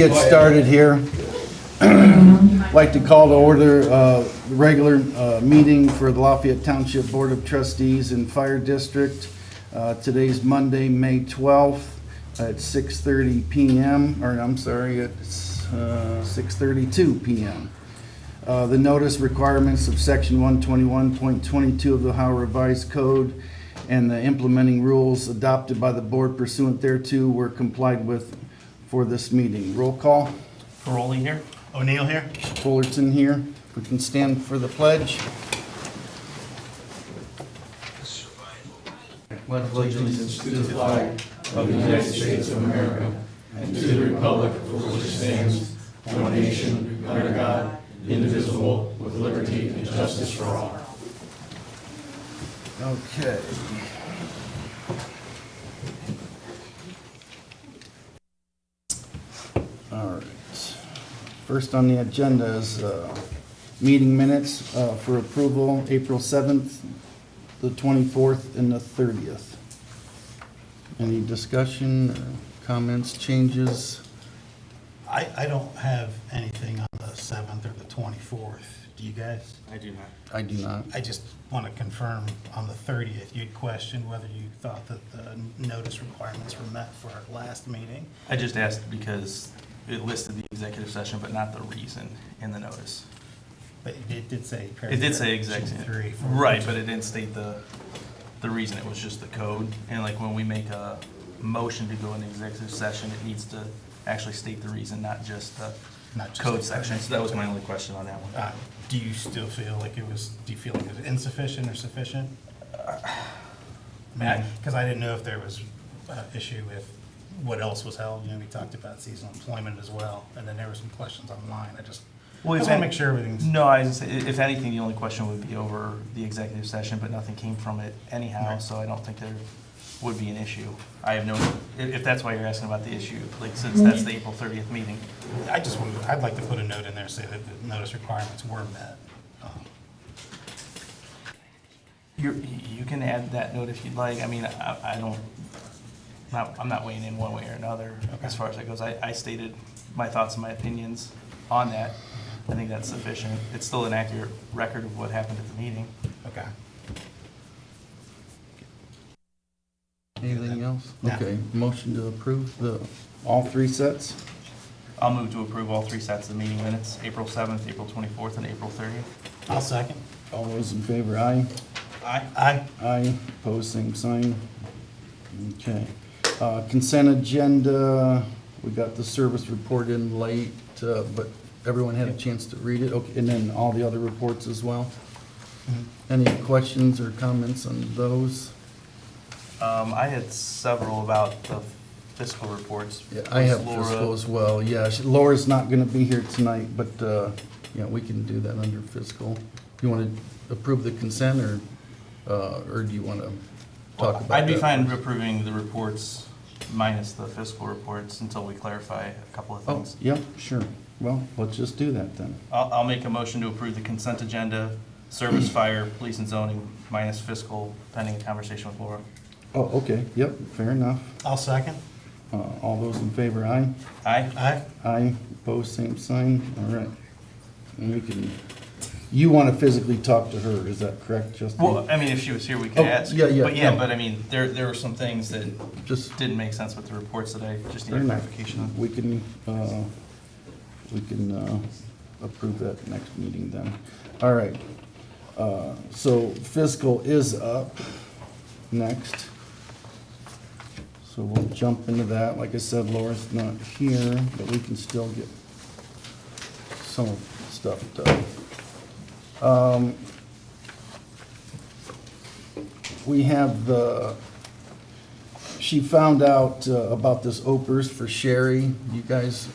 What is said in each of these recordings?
Get started here. I'd like to call to order the regular meeting for the Lafayette Township Board of Trustees and Fire District. Today's Monday, May 12th at 6:30 p.m., or I'm sorry, it's 6:32 p.m. The notice requirements of Section 121.22 of the Ohio Revised Code and the implementing rules adopted by the board pursuant thereto were complied with for this meeting. Roll call. Paroli here. O'Neill here. Fullerton here. We can stand for the pledge. Pledge allegiance to the flag of the United States of America and to the republic for which it stands, one nation, under God, indivisible, with liberty and justice for all. Okay. All right. First on the agenda is meeting minutes for approval, April 7th, the 24th, and the 30th. Any discussion, or comments, changes? I don't have anything on the 7th or the 24th. Do you guys? I do not. I do not. I just want to confirm on the 30th, you'd questioned whether you thought that the notice requirements were met for our last meeting. I just asked because it listed the executive session, but not the reason in the notice. But it did say. It did say executive. 3. Right, but it didn't state the reason. It was just the code. And like when we make a motion to go into executive session, it needs to actually state the reason, not just the Not just code the section. So that was my only question on that one. Do you still feel like do you feel like it was insufficient or sufficient? Because I didn't know if there was an issue with what else was held. You know, we talked about seasonal employment as well, and then there were some questions online. I just want to make sure everything's. No, I was gonna say, if anything, the only question would be over the executive session, but nothing came from it anyhow, Right. so I don't think there would be an issue. I have no, if that's why you're asking about the issue, like, since that's the April 30th meeting. I'd like to put a note in there saying that the notice requirements were met. You can add that note if you'd like. I mean, I don't, I'm not weighing in one way or another as far as that goes. I stated my thoughts and my opinions on that. I think that's sufficient. It's still an accurate record of what happened at the meeting. Okay. Anything else? No. Okay, motion to approve all three sets? I'll move to approve all 3 sets of meeting minutes, April 7th, April 24th, and April 30th. I'll second. All those in favor, aye? Aye. Aye, opposed, same sign. Okay. Consent agenda, we got the service report in late, but everyone had a chance to read it. Okay, and then all the other reports as well. Any questions or comments on those? I had several about the fiscal reports. Yeah, I have Laura- fiscal as well, yeah. Laura's not gonna be here tonight, but, yeah, we can do that under fiscal. You wanna approve the consent, or do you wanna talk about that? I'd be fine approving the reports minus the fiscal reports until we clarify a couple of Oh, things. yeah, sure. Well, let's just do that then. I'll make a motion to approve the consent agenda, service, fire, police and zoning, minus fiscal, pending a conversation with Laura. Oh, okay, yep, fair enough. I'll second. All those in favor, aye? Aye? Aye. Aye, opposed, same sign, all right. And we can, you want to physically talk to her, is that correct, Justin? Well, I mean, if she was here, we could Oh, ask. yeah, yeah, But yeah, no. but I mean, there were some things that Just, didn't make sense with the reports that I just fair needed enough. clarification on. We can approve that next meeting then. All right, so fiscal is up next. So we'll jump into that. Like I said, Laura's not here, but we can still get some of the stuff done. We have she found out about this OPERS for Sherry. You guys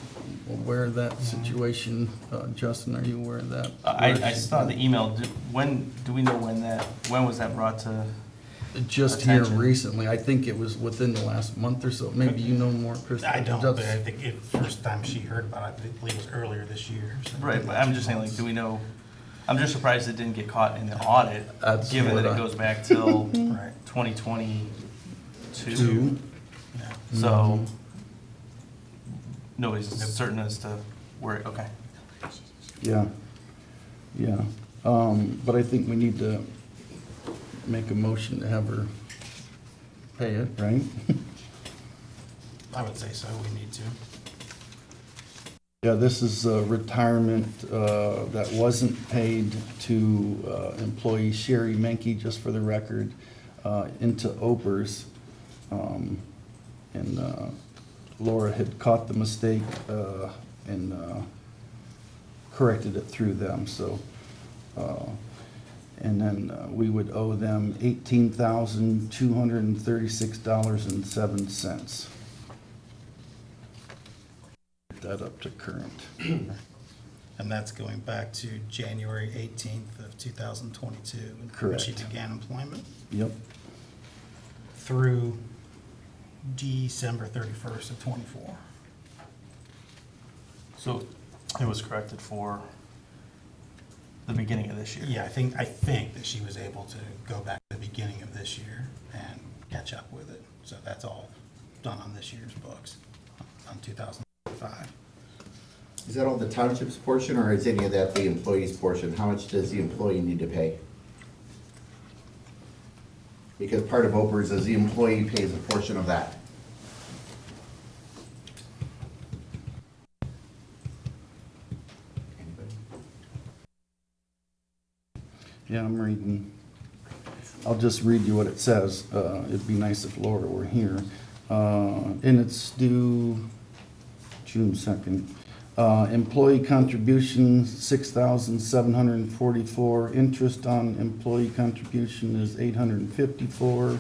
aware of that situation? Justin, are you aware of that? I saw the email. Do we know when was that brought to? Just here attention? recently. I think it was within the last month or so. Maybe you know more, Chris. I don't, but I think the first time she heard about it, I believe it was earlier this year. So Right, but I'm just saying, like, do we know, I'm just surprised it didn't get caught in the audit, That's given that what it I- goes back till Right. 2022. Two. Yeah. So, nobody's certain as to where, okay. Yeah, yeah. But I think we need to make a motion to have her pay it, right? I would say so, we need to. Yeah, this is retirement that wasn't paid to employee Sherry Menke, just for the record, into OPERS. And Laura had caught the mistake and corrected it through them, so. And then we would owe them $18,236.07. That up to current. And that's going back to January 18th of 2022. When Correct. she began employment Yep, through December 31st of '24. So it was corrected for the beginning of this year? Yeah, I think that she was able to go back to the beginning of this year and catch up with it. So that's all done on this year's books, on 2005. Is that all the township's portion, or is any of that the employee's portion? How much does the employee need to pay? Because part of OPERS is the employee pays a portion of that. Anybody? yeah, I'm reading. I'll just read you what it says. It'd be nice if Laura were here. And it's due June 2nd. Employee contribution, $6,744. Interest on employee contribution is $854.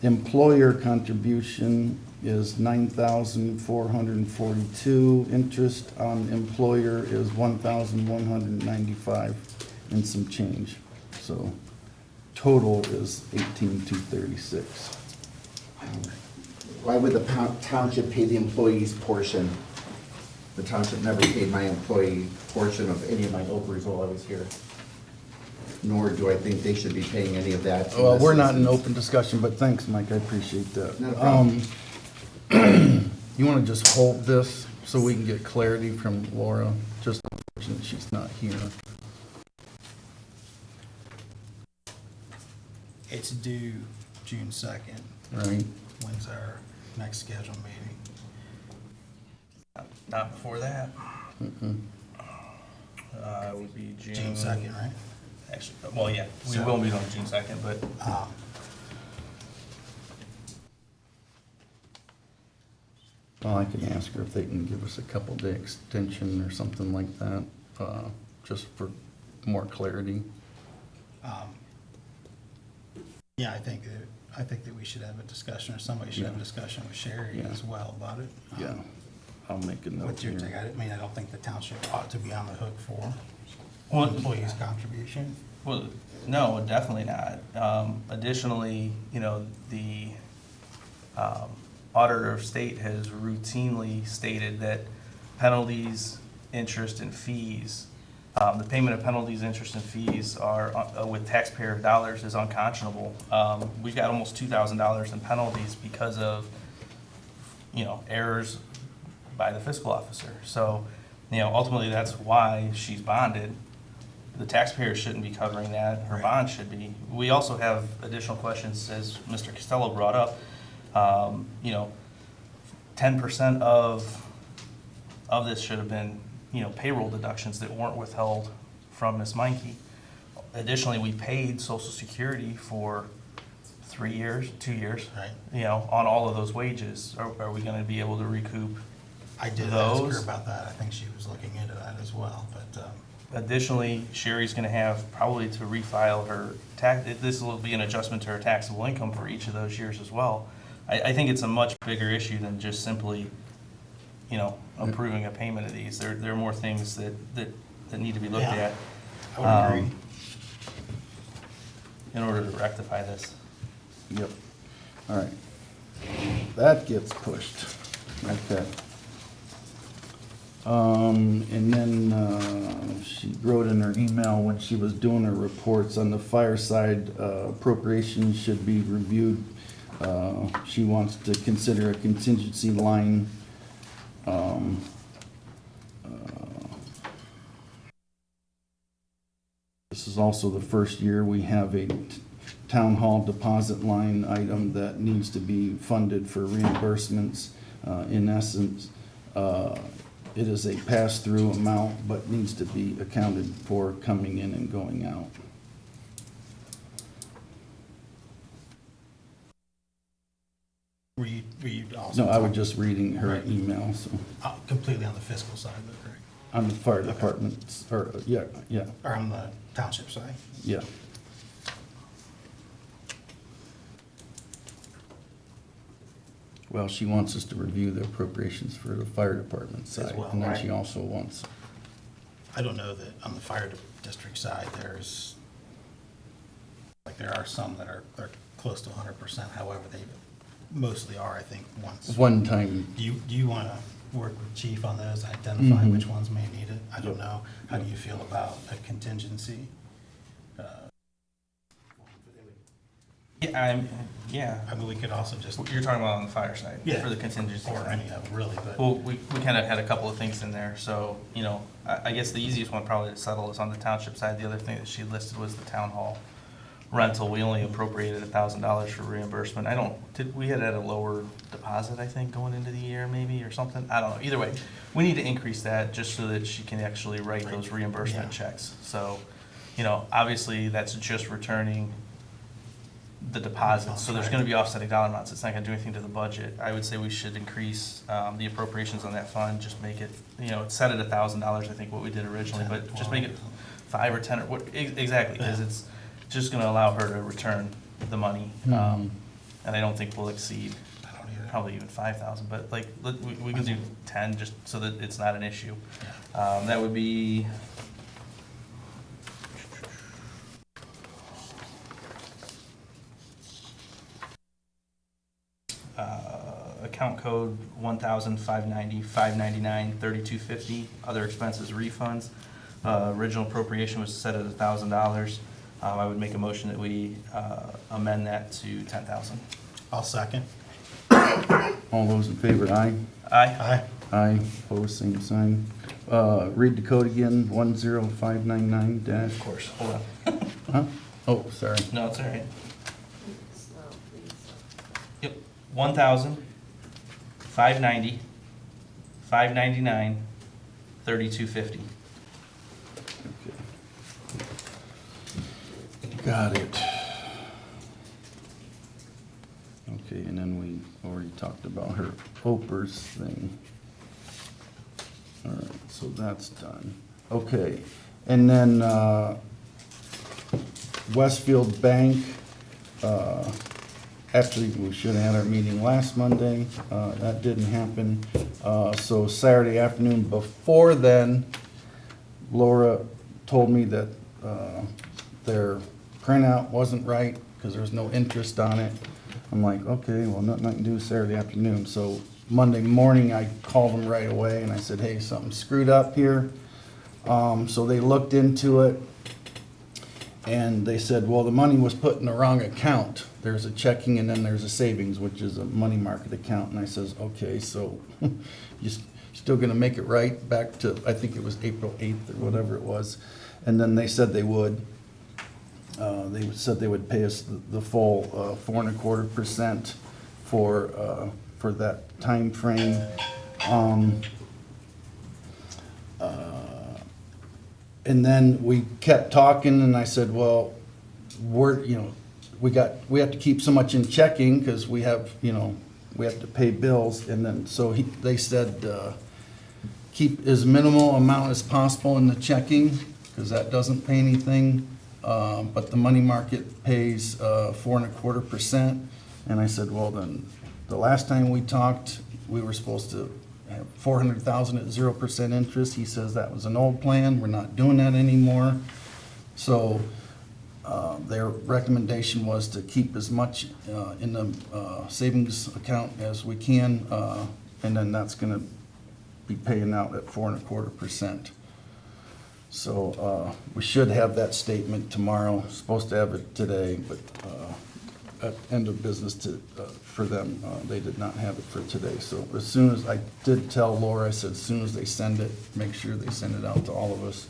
Employer contribution is $9,442. Interest on employer is $1,195 and some change. So total is $18,236. Why would the township pay the employee's portion? The township never paid my employee portion of any of my OPERS while I was here. Nor do I think they should be paying any of that. Well, we're not in open discussion, but thanks, Mike, I appreciate that. Not a problem. You wanna just hold this so we can get clarity from Laura? Just unfortunate she's not here. It's due June 2nd. Right? When's our next scheduled meeting? Not before that. It would be June. June 2nd, right? Actually, well, yeah, we So- will meet on June 2nd, but Well, I can ask her if they can give us a couple day extension or something like that, just for more clarity. Yeah, I think that we should have a discussion, or somebody should have a discussion with Sherry Yeah. as well about it. Yeah, I'll make a note What's your take? here. I mean, I don't think the township ought to be on the hook for Well, employees' contribution. well, no, definitely not. Additionally, you know, the Auditor of State has routinely stated that penalties, interest, and fees, the payment of penalties, interest, and fees are, with taxpayer dollars, is unconscionable. We've got almost $2,000 in penalties because of, you know, errors by the fiscal officer. So, you know, ultimately, that's why she's bonded. The taxpayer shouldn't be covering that, her bond should be. We also have additional questions, as Mr. Costello brought up. You know, 10% of this should have been, you know, payroll deductions that weren't withheld from Ms. Meinke. Additionally, we paid Social Security for 3 years, 2 years. Right. You know, on all of those wages. Are we gonna be able to recoup? I did ask her Those- about that. I think she was looking into that as well, but, Additionally, Sherry's gonna have probably to refile her tax, this will be an adjustment to her taxable income for each of those years as well. I think it's a much bigger issue than just simply, you know, approving a payment of these. There are more things that need to be looked Yeah. at I would agree. in order to rectify this. Yep, all right. That gets pushed, okay. And then she wrote in her email when she was doing her reports on the fireside appropriations should be reviewed. She wants to consider a contingency line This is also the first year we have a town hall deposit line item that needs to be funded for reimbursements. In essence, it is a pass-through amount, but needs to be accounted for coming in and going out. Were you also? No, I was just reading her email, so, Completely on the fiscal side, though, correct? on the fire department, or, yeah, Or on the township side? yeah. Well, she wants us to review the appropriations for the fire department side. well, And then right. she also wants, I don't know that on the fire district side, there's, like, there are some that are close to 100%, however, they mostly are, I think, once. one time, Do you want to work with chief on those, identify Mhm. which ones may need it? I don't know. How do you feel about a contingency? Yeah, I mean, we could also just, you're talking about on the fire side, yeah. for the contingency. Or any of them, really, but. Well, we kind of had a couple of things in there, so, you know, I guess the easiest one probably to settle is on the township side. The other thing that she listed was the town hall rental. We only appropriated $1,000 for reimbursement. We had at a lower deposit, I think, going into the year maybe, or something. I don't know. Either way, we need to increase that just so that she can actually write those reimbursement Yeah. checks. So, you know, obviously, that's just returning the deposit, so there's gonna be offsetting dollar amounts, it's not gonna do anything to the budget. I would say we should increase, the appropriations on that fund, just make it, you know, it's set at $1,000, I think what we did originally, 10 or but just make it 12. 5 or 10 or what, exactly, because Yeah. it's just gonna allow her to return the money. Mhm. And I don't think we'll exceed I don't either. probably even 5,000, but like, we can do 10, just so that it's not an issue. Yeah. That would be, account code 1,590-599-3250, other expenses refunds. Original appropriation was set at $1,000. I would make a motion that we amend that to 10,000. I'll second. all those in favor, aye? Aye? Aye. Aye, opposed, same sign. Read the code again, 10599 dash, Of course, hold on. huh? Oh, sorry. No, it's all right. Slow, please. Yep, 1,590, 599, 3250. Okay. Got it. Okay, and then we already talked about her Opers thing. All right, so that's done. Okay, and then Westfield Bank, actually, we should have had our meeting last Monday. That didn't happen. So Saturday afternoon before then, Laura told me that their printout wasn't right because there was no interest on it. I'm like, okay, well, nothing I can do Saturday afternoon. So Monday morning, I called them right away and I said, hey, something screwed up here. So they looked into it and they said, well, the money was put in the wrong account. There's a checking and then there's a savings, which is a money market account. And I says, okay, so you still gonna make it right back to, I think it was April 8th or whatever it was. And then they said they would. They said they would pay us the full 4.25% for that time frame. And then we kept talking, and I said, well, we have to keep so much in checking because we have to pay bills. And then so they said keep as minimal amount as possible in the checking because that doesn't pay anything. But the money market pays 4.25%. And I said, well, then the last time we talked, we were supposed to have 400,000 at 0% interest. He says that was an old plan. We're not doing that anymore. So their recommendation was to keep as much in the savings account as we can, and then that's going to be paying out at 4.25%. So we should have that statement tomorrow. Supposed to have it today, but end of business for them. They did not have it for today. So as soon as, I did tell Laura, I said, as soon as they send it, make sure they send it out to all of us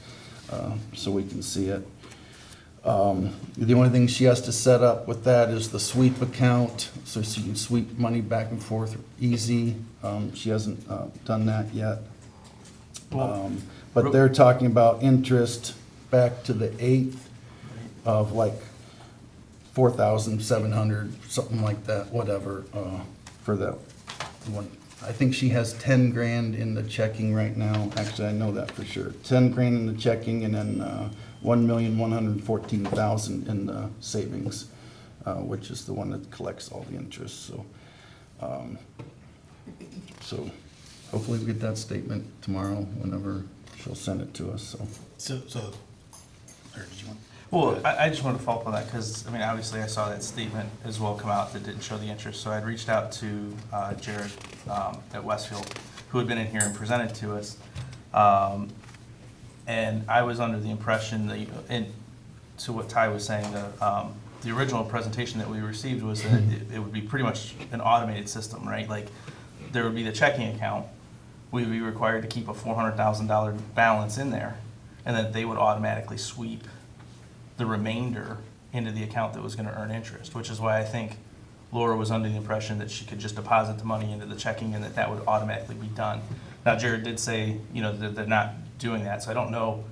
so we can see it. The only thing she has to set up with that is the sweep account, so she can sweep money back and forth easy. She hasn't done that yet. But they're talking about interest back to the 8th of like 4,700, something like that, whatever, for that one. I think she has 10 grand in the checking right now. Actually, I know that for sure. 10 grand in the checking and then 1,114,000 in the savings, which is the one that collects all the interest. So hopefully we get that statement tomorrow whenever she'll send it to us, so. Or did you want? Well, I just wanted to follow up on that, because, I mean, obviously I saw that statement as well come out that didn't show the interest, so I'd reached out to Jared at Westfield, who had been in here and presented to us. And I was under the impression that, and to what Ty was saying, the original presentation that we received was that it would be pretty much an automated system, right? Like, there would be the checking account, we'd be required to keep a $400,000 balance in there, and that they would automatically sweep the remainder into the account that was gonna earn interest, which is why I think Laura was under the impression that she could just deposit the money into the checking and that would automatically be done. Now, Jared did say, that they're not doing that, so I don't know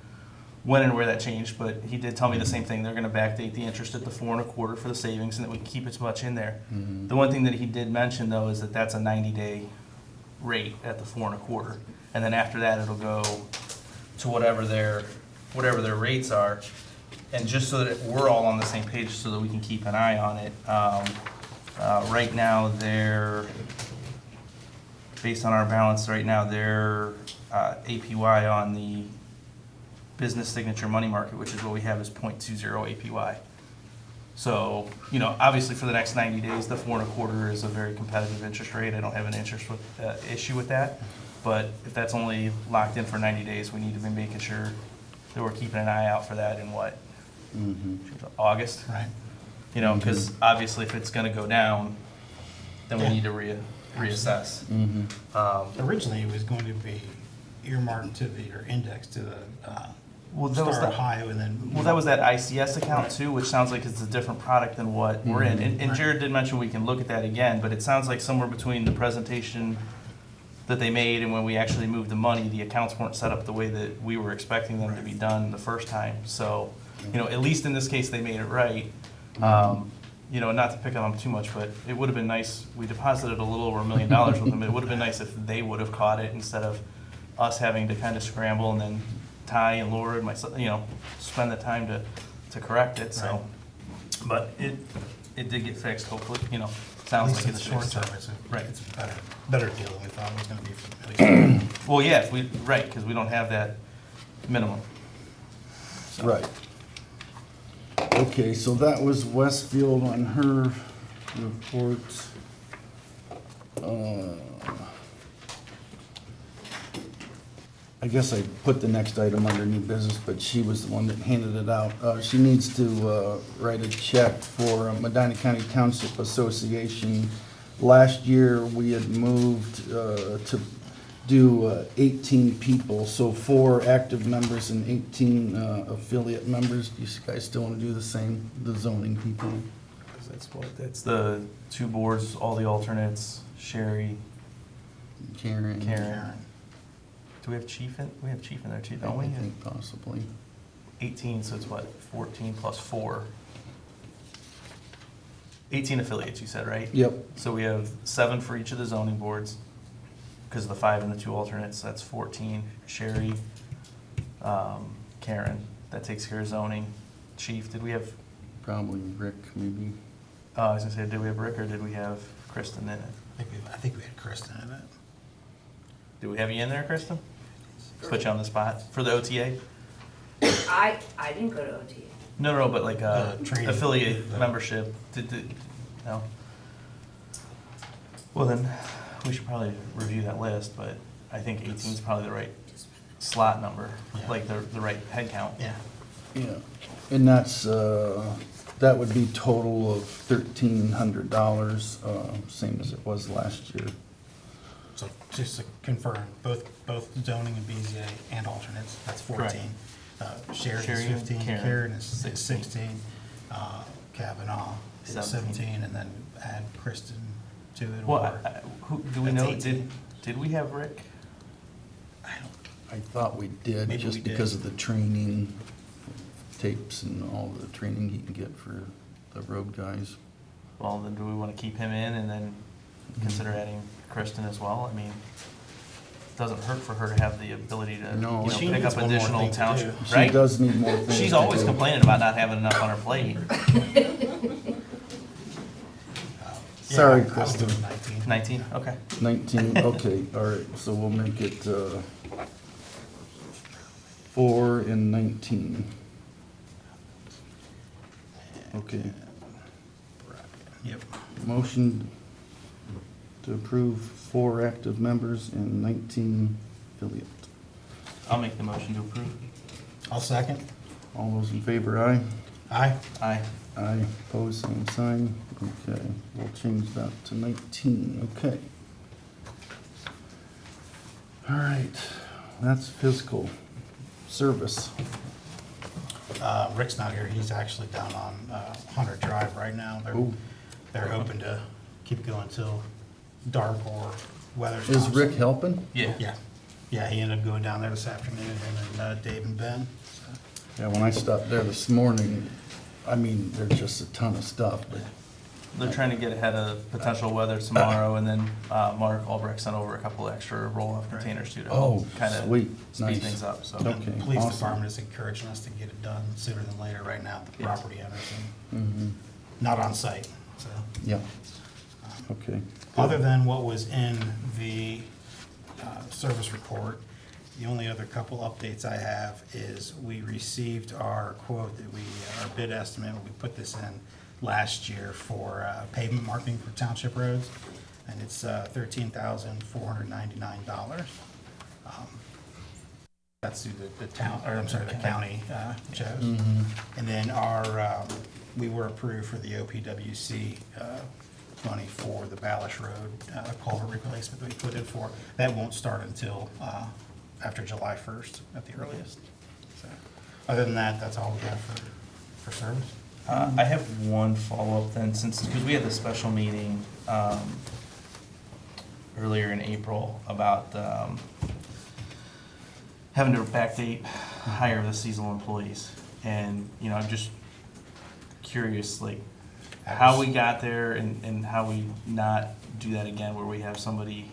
when and where that changed, but he did tell me the same thing. They're gonna backdate the interest at the 4.25 for the savings, and that we can keep as much in there. The one thing that he did mention, though, is that that's a 90-day rate at the 4.25, and then after that, it'll go to whatever their rates are. And just so that we're all on the same page, so that we can keep an eye on it, right now, based on our balance, right now, their APY on the business signature money market, which is what we have, is 0.20 APY. So, obviously for the next 90 days, the 4.25 is a very competitive interest rate. I don't have an issue with that. But if that's only locked in for 90 days, we need to be making sure that we're keeping an eye out for that in what? August? Right. Because obviously if it's gonna go down, then we Yeah. need to reassess. Originally, it was going to be earmarked or indexed to the Well, that was Star the- Ohio, and then. Well, that was that ICS account too, which sounds like it's a different product than what we're in. And Jared did mention we can look at that again, but it sounds like somewhere between the presentation that they made and when we actually moved the money, the accounts weren't set up the way that we were expecting them to be done the first time. So, at least in this case, they made it right. Not to pick on them too much, but it would have been nice, we deposited a little over $1 million with them. It would have been nice if they would have caught it instead of us having to kind of scramble and then Ty and Laura and myself, spend the time to correct it, so. Right. But it did get fixed, hopefully, At sounds least like in the it's short fixed. term, Right. it's a better deal than we thought it was gonna be for at least. Well, yeah, right, because we don't have that minimum. Right. Okay, so that was Westfield on her report. I guess I put the next item under new business, but she was the one that handed it out. She needs to write a check for Medina County Township Association. Last year, we had moved to do 18 people, so 4 active members and 18 affiliate members. Do you guys still want to do the same, the zoning people? That's the 2 boards, all the alternates, Sherry, Karen? Karen. Do we have chief in, we have chief in there too, don't we? I think possibly. 18, so it's what, 14 plus 4? 18 affiliates, you said, right? Yep. So we have 7 for each of the zoning boards, because of the 5 and the 2 alternates, that's 14. Sherry, Karen, that takes care of zoning. Chief, did we have, Probably Rick, maybe. I was gonna say, did we have Rick or did we have Kristen in it? I think we had Kristen in it. Did we have you in there, Kristen? Put you on the spot for the OTA? I didn't go to OTA. No, but like training. affiliate The- membership, no? Well, then, we should probably review that list, but I think 18 is probably the right slot number, Yeah. like the right head count. Yeah. Yeah, and that's That would be total of $1,300, same as it was last year. So just to confirm, both zoning and BZA and alternates, that's 14. Sharon is Sherry and 15, Karen, Karen is 16, Kavanaugh is 17. 17, and then add Kristen to it. Well, or- who, do we That's know, 18. did we have Rick? I don't, I thought we did, Maybe just we did. because of the training, tapes and all the training he can get for the road guys. Well, then do we want to keep him in and then consider adding Kristen as well? I mean, it doesn't hurt for her to have the ability to, No. you know, She pick needs up one more additional thing to township, do. She right? does need more things. She's to always do. complaining about not having enough on her plate. Sorry, I was Kristen. doing 19. 19, okay. 19, okay, all right, so we'll make it 4 and 19. Okay, Yep. motion to approve 4 active members and 19 affiliate. I'll make the motion to approve. I'll second. All those in favor, aye? Aye. Aye. Aye, pose same sign. Okay, we'll change that to 19, okay. All right, that's physical service. Rick's not here, he's actually down on Hunter Drive right now. Ooh. They're hoping to keep going till dark or weather Is stops. Rick helping? Yeah. Yeah, he ended up going down there this afternoon, him and Dave and Ben. So, Yeah, when I stopped there this morning, I mean, there's just a ton of stuff, but They're trying to get ahead of potential weather tomorrow, and then Mark Albrecht sent over a couple extra roll-off containers too to Oh, help kind of sweet. speed Nice. things up, so. Okay, The police awesome. department is encouraging us to get it done sooner than later right now, the Yeah. property owners, and Mhm. not on site, so. Yeah, okay. Other than what was in the service report, the only other couple updates I have is we received our quote that our bid estimate, we put this in last year for pavement marking for township roads, and it's $13,499. That's who the town, or I'm sorry, the county chose. And then we were approved for the OPWC money for the Ballish Road culvert replacement that we put in for. That won't start until after July 1st at the earliest. So, other than that, that's all we have for service. I have one follow-up then, because we had the special meeting earlier in April about having to backdate hire the seasonal employees. And, you know, I'm just curious, like, how we got there and how we not do that again, where we have somebody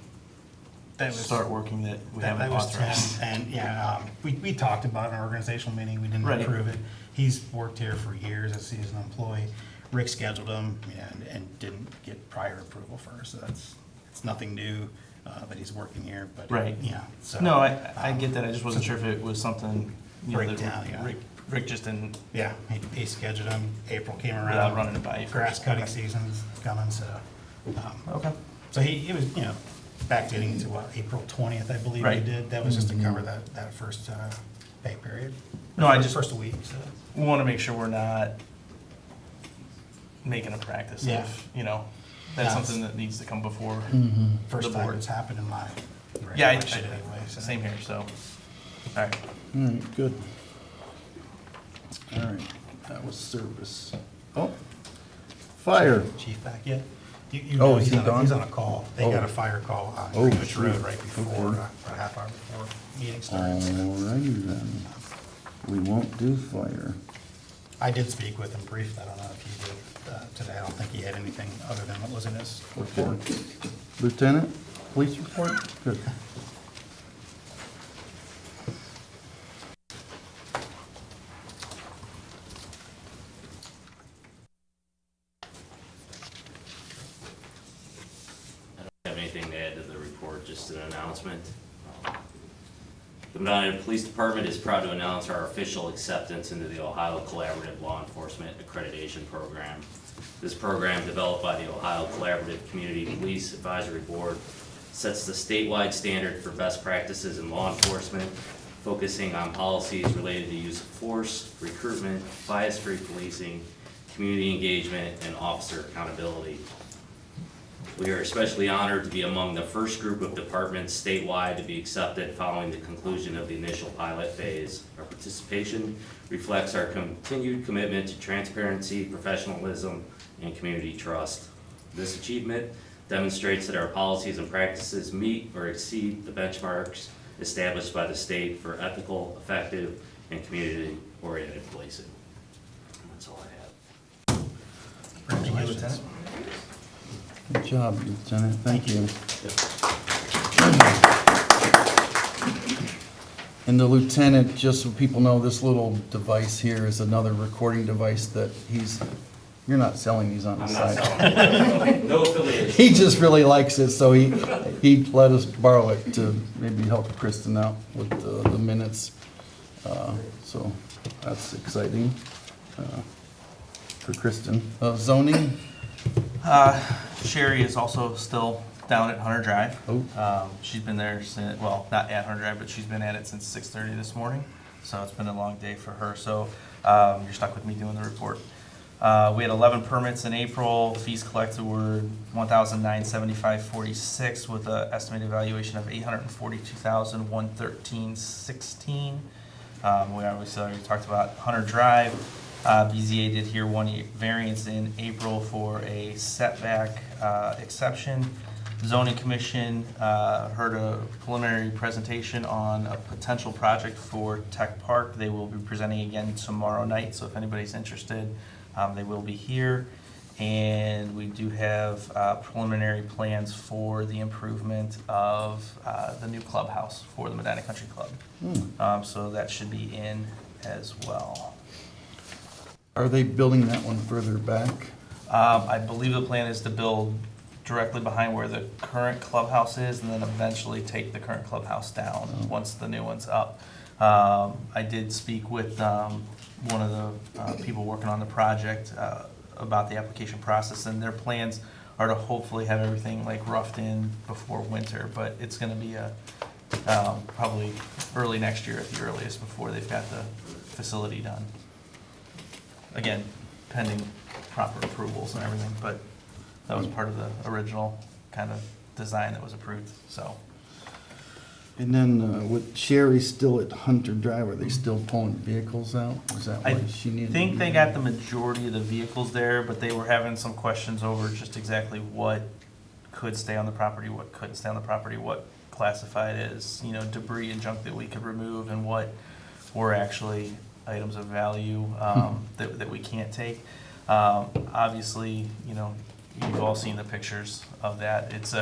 That was- start working that we That haven't was authorized. Tim, and yeah, we talked about it in our organizational meeting, we didn't Right. approve it. He's worked here for years as a seasonal employee. Rick scheduled him, and didn't get prior approval first, so it's nothing new that he's working here, but. Right. Yeah. So, No, I get that, I just wasn't sure if it was something, you know, Breakdown, that yeah. Rick just didn't, Yeah, he scheduled him, April came around. without running it by you first. Grass cutting Okay. season's coming, so. Okay. So he was, backdating to what, April 20th, I believe he Right. did. That was just to cover that first pay period. No, I just- First week, so. We want to make sure we're not making a practice Yeah. of, you know, that's Yeah. something that needs to come before First the time board. it's happened in my. Yeah, anyway, so. same here, so, all right. All right, good. All right, that was service. Oh, fire. Chief back yet? You Oh, know is he's he on gone? he's on a call. They Oh. got a fire call on Oh, Greenwich Road shoot. right before, Okay. a half hour before meeting All starts. righty then. We won't do fire. I did speak with him briefly. I don't know if he did today. I don't think he had anything other than what was in his Okay. report. Lieutenant, police report? Good. Have anything to add to the report, just an announcement. The Medina Police Department is proud to announce our official acceptance into the Ohio Collaborative Law Enforcement Accreditation Program. This program, developed by the Ohio Collaborative Community Police Advisory Board, sets the statewide standard for best practices in law enforcement, focusing on policies related to use of force, recruitment, bias-free policing, community engagement, and officer accountability. We are especially honored to be among the first group of departments statewide to be accepted following the conclusion of the initial pilot phase. Our participation reflects our continued commitment to transparency, professionalism, and community trust. This achievement demonstrates that our policies and practices meet or exceed the benchmarks established by the state for ethical, effective, and community-oriented policing. That's all I have. Congratulations. Good job, Lieutenant. Thank you. And the lieutenant, just so people know, this little device here is another recording device that you're not selling these on the I'm not side. selling. No affiliation. He just really likes it, so he let us borrow it to maybe help Kristen out with the minutes. So that's exciting for Kristen. Zoning? Sherry is also still down at Hunter Drive. Oh. She's been there since, well, not at Hunter Drive, but she's been at it since 6:30 this morning. So it's been a long day for her. So you're stuck with me doing the report. We had 11 permits in April. Fees collected were $1,975.46 with an estimated valuation of $842,113.16. We obviously already talked about Hunter Drive. BZA did hear one variance in April for a setback exception. Zoning Commission heard a preliminary presentation on a potential project for Tech Park. They will be presenting again tomorrow night, so if anybody's interested, they will be here. And we do have preliminary plans for the improvement of the new clubhouse for the Medina Country Club. So that should be in as well. Are they building that one further back? I believe the plan is to build directly behind where the current clubhouse is and then eventually take the current clubhouse down once the new one's up. I did speak with one of the people working on the project about the application process, and their plans are to hopefully have everything like roughed in before winter, but it's gonna be probably early next year at the earliest before they've got the facility done. Again, pending proper approvals and everything, but that was part of the original kind of design that was approved, so. And then with Sherry still at Hunter Drive, are they still pulling vehicles out? Is that I why she needed? think they got the majority of the vehicles there, but they were having some questions over just exactly what could stay on the property, what couldn't stay on the property, what classified as, debris and junk that we could remove, and what were actually items of value that we can't take. Obviously, you've all seen the pictures of that. It's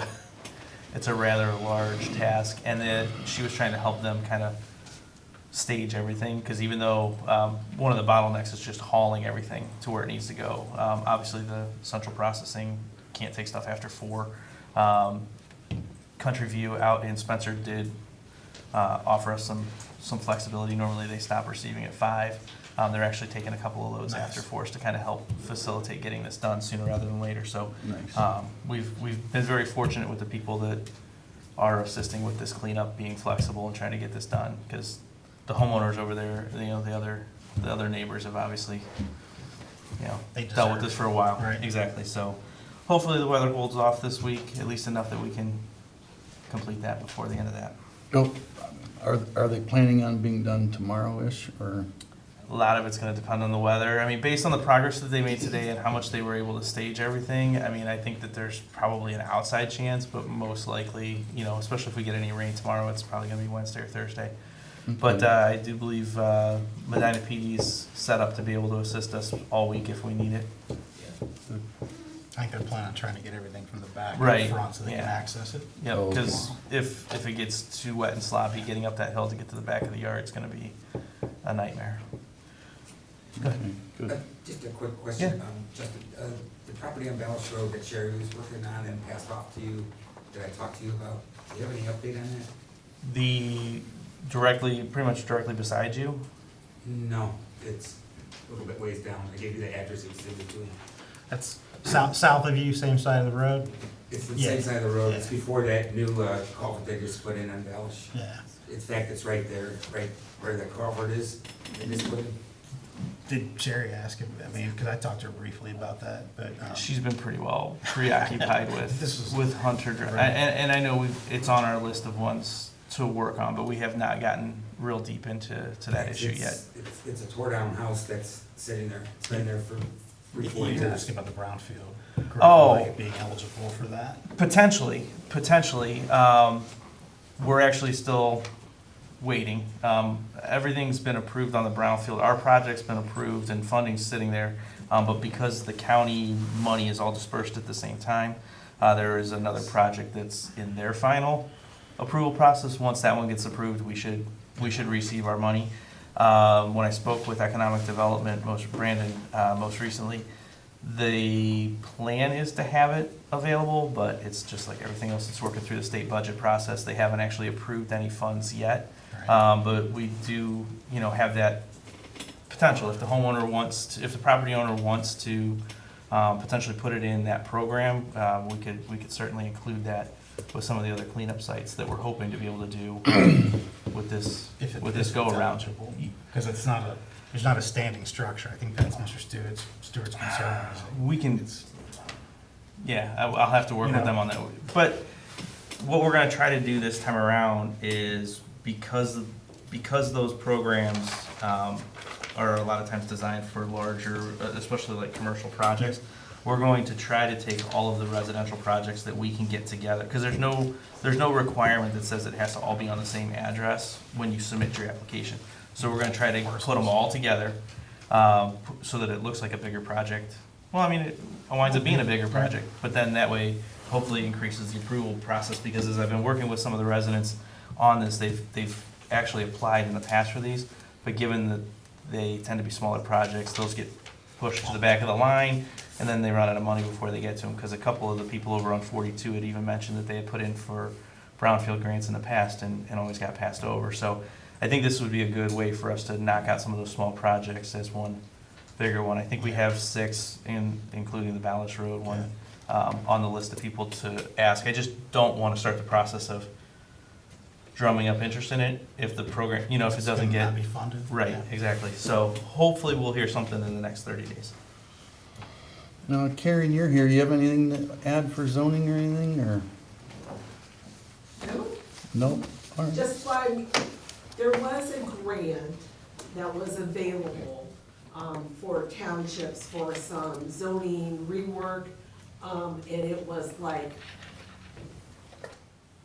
a rather large task, and then she was trying to help them kind of stage everything, because even though one of the bottlenecks is just hauling everything to where it needs to go, obviously the central processing can't take stuff after 4. Country View out in Spencer did offer us some flexibility. Normally they stop receiving at 5. They're actually taking a couple of loads after for us to kind of help facilitate getting this done sooner rather than later. So Nice. we've been very fortunate with the people that are assisting with this cleanup, being flexible and trying to get this done, because the homeowners over there, the other neighbors have obviously, They dealt with deserve this for a while. Right. Exactly. So hopefully the weather holds off this week, at least enough that we can complete that before the end of that. Oh, are they planning on being done tomorrow-ish, or? A lot of it's going to depend on the weather. I mean, based on the progress that they made today and how much they were able to stage everything, I mean, I think that there's probably an outside chance, but most likely, especially if we get any rain tomorrow, it's probably going to be Wednesday or Thursday. But I do believe Medina PD's set up to be able to assist us all week if we need it. I think they're planning on trying to get everything from the back Right, and front so they can yeah. access it. Yeah, Oh, okay. because if it gets too wet and sloppy, getting up that hill to get to the back of the yard is going to be a nightmare. Go ahead. Good. Just a quick question, Justin, the property on Ballas Road that Sherry was working on and passed off to you, that I talked to you about, do you have any update on that? Pretty much directly beside you. No, it's a little bit ways down, I gave you the address, it's in between. That's south of you, same side of the road? It's the Yeah. same side of the road, it's Yeah. before that new culvert they just put in on Ballas. Yeah. In fact, it's right there, right where the culvert is, they just put in. Did Sherry ask him, I mean, because I talked to her briefly about that, but. She's been pretty well preoccupied This is- with Hunter Drive. And I know it's on our list of ones to work on, but we have not gotten real deep into that issue yet. It's a tore down house that's sitting there, it's been there for You 3-4 were years. asking about the brownfield. Oh. like Being eligible for that. Potentially. We're actually still waiting. Everything's been approved on the brownfield. Our project's been approved and funding's sitting there. But because the county money is all dispersed at the same time, there is another project that's in their final approval process. Once that one gets approved, we should receive our money. When I spoke with Economic Development, Brandon, most recently, the plan is to have it available, but it's just like everything else that's working through the state budget process. They haven't actually approved any funds yet. Right. But we do, have that potential. If the homeowner if the property owner wants to potentially put it in that program, we could certainly include that with some of the other cleanup sites that we're hoping to be able to do with this go-around. Because there's not a standing structure. I think that's Mr. Stewart's concern. is that We can, yeah, I'll have to work You with know. them on that. But what we're gonna try to do this time around is because those programs are a lot of times designed for larger, especially like commercial projects, we're going to try to take all of the residential projects that we can get together, because there's no requirement that says it has to all be on the same address when you submit your application. So we're gonna try to put them all together, so that it looks like a bigger project. Well, I mean, it winds up being a bigger project, but then that way hopefully increases the approval process, because as I've been working with some of the residents on this, they've actually applied in the past for these, but given that they tend to be smaller projects, those get pushed to the back of the line, and then they run out of money before they get to them, because a couple of the people over on 42 had even mentioned that they had put in for brownfield grants in the past and always got passed over. So I think this would be a good way for us to knock out some of those small projects as one bigger one. I think we have 6, including the Ballas Road one, on the list of people to ask. I just don't want to start the process of drumming up interest in it if the program, if it It's doesn't gonna get. not be funded. Right, Yeah. exactly. So hopefully we'll hear something in the next 30 days. Now, Karen, you're here. You have anything to add for zoning or anything, or? No, Nope. All right. just like, there was a grant that was available for townships for some zoning rework, and it was like,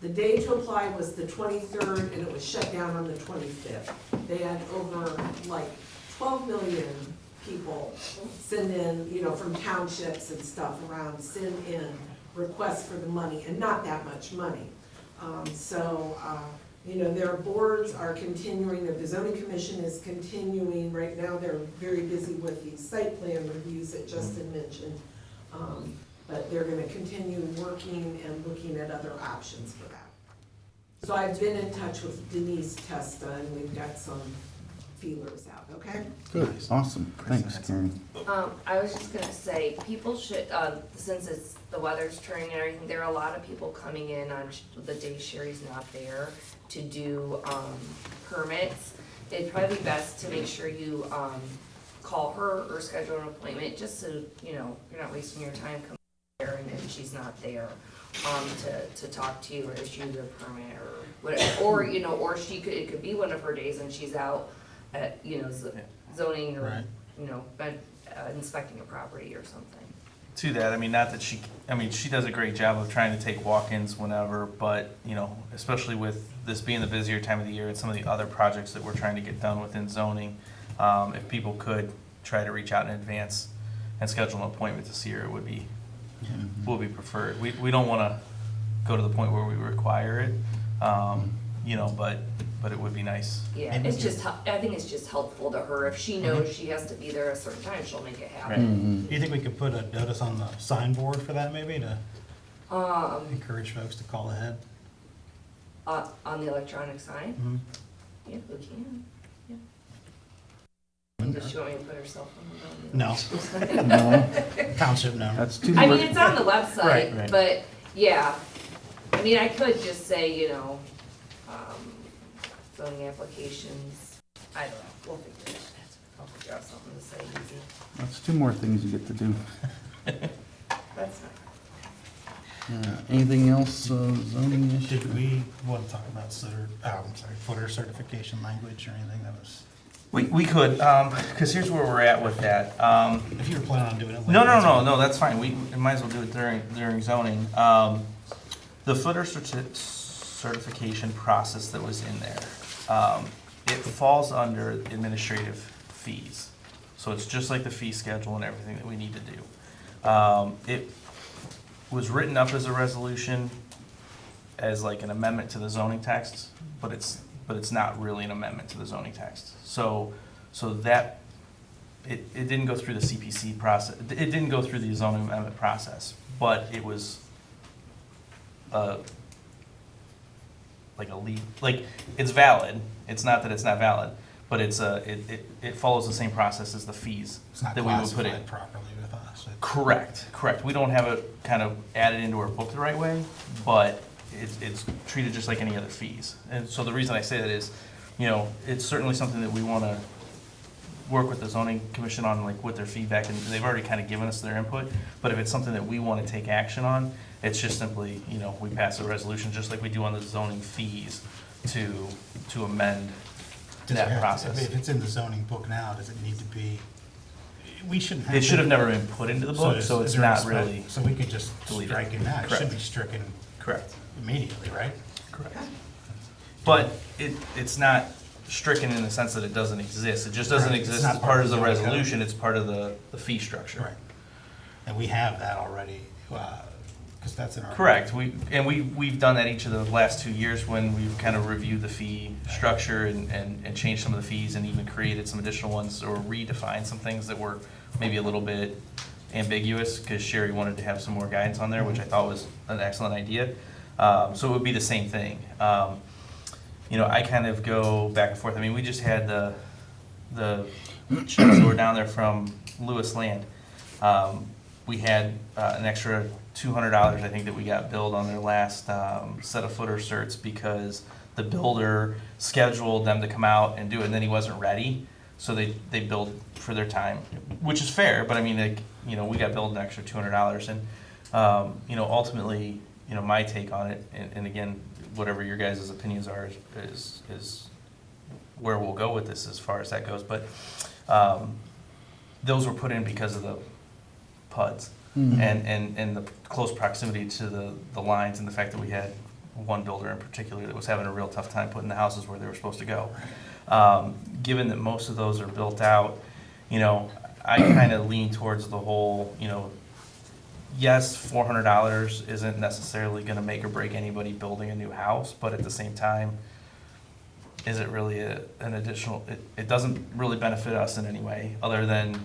the day to apply was the 23rd, and it was shut down on the 25th. They had over like 12 million people send in, from townships and stuff around, send in requests for the money, and not that much money. Their boards are continuing, the zoning commission is continuing, right now they're very busy with the site plan reviews that Justin mentioned. But they're gonna continue working and looking at other options for that. So I've been in touch with Denise Testa, and we've got some feelers out, okay? Good, awesome. Thanks, Karen. I was just gonna say, people should, since the weather's turning and everything, there are a lot of people coming in on the day Sherry's not there to do, permits. It'd probably be best to make sure you, call her or schedule an appointment, just so, you're not wasting your time coming there and then she's not there, to talk to you or issue the permit or whatever. Or, it could be one of her days and she's out at, zoning or, Right. inspecting a property or something. To that, not that she does a great job of trying to take walk-ins whenever, but, especially with this being the busier time of the year and some of the other projects that we're trying to get done within zoning, if people could try to reach out in advance and schedule an appointment to see her, it would be preferred. We don't want to go to the point where we require it, but it would be nice. Yeah, And it's you- just, I think it's just helpful to her. If she knows she has to be there at a certain time, she'll make it Right. happen. Do you think we could put a notice on the signboard for that, maybe, to encourage folks to call ahead? On the electronic sign, Mhm. yeah, we can, yeah. Does she want me to put her cell phone number? No, No, township number. that's too I much. mean, it's on the Right, website, right. but, yeah. I could just say, zoning applications, I don't know, we'll figure it I'll figure out something to say easy. That's two more things you get to do. That's not. Anything else, zoning issue? Did we want to talk about footer certification language or anything that was, We could, because here's where we're at with that. if you were planning on doing it later? No, that's fine. We might as well do it during zoning. The footer certification process that was in there, it falls under administrative fees. So it's just like the fee schedule and everything that we need to do. It was written up as a resolution as like an amendment to the zoning text, but it's not really an amendment to the zoning text. So that, it didn't go through the CPC process, it didn't go through the zoning amendment process, but it was like a lead, like, it's valid, it's not that it's not valid, but it follows the same process as the fees It's not that we would put in. classified properly with us. Correct. We don't have it kind of added into our book the right way, but it's treated just like any other fees. And so the reason I say that is, it's certainly something that we want to work with the zoning commission on, like with their feedback, and they've already kind of given us their input. But if it's something that we want to take action on, it's just simply, we pass a resolution, just like we do on the zoning fees, to amend Does it have that to- process. If it's in the zoning book now, does it need to be, we shouldn't have. It should to- have never been put into the book, so is it's there a not spec- really So we could just delete it. strike it now, it should Correct. be stricken correct. immediately, right? Correct. But it's not stricken in the sense that it doesn't exist. It just doesn't Right. It's exist not as part of the zoning code. resolution, it's part of the fee structure. Right. And we have that already, because that's in our. Correct. We've done that each of the last 2 years when we've kind of reviewed the fee structure and changed some of the fees and even created some additional ones or redefined some things that were maybe a little bit ambiguous because Sherry wanted to have some more guidance on there, which I thought was an excellent idea. So it would be the same thing. I kind of go back and forth. I mean, we just had the chicks that were down there from Lewis Land. We had an extra $200, I think, that we got billed on their last set of footer certs because the builder scheduled them to come out and do it, and then he wasn't ready. So they billed for their time, which is fair, but I mean, we got billed an extra $200. And, ultimately, my take on it, and again, whatever your guys' opinions are, is where we'll go with this as far as that goes. But those were put in because of the PUDs and the close proximity to the lines and the fact that we had one builder in particular that was having a real tough time putting the houses where they were supposed to go. Given that most of those are built out, I kind of lean towards the whole, yes, $400 isn't necessarily going to make or break anybody building a new house, but at the same time, is it really an additional, it doesn't really benefit us in any way, other than,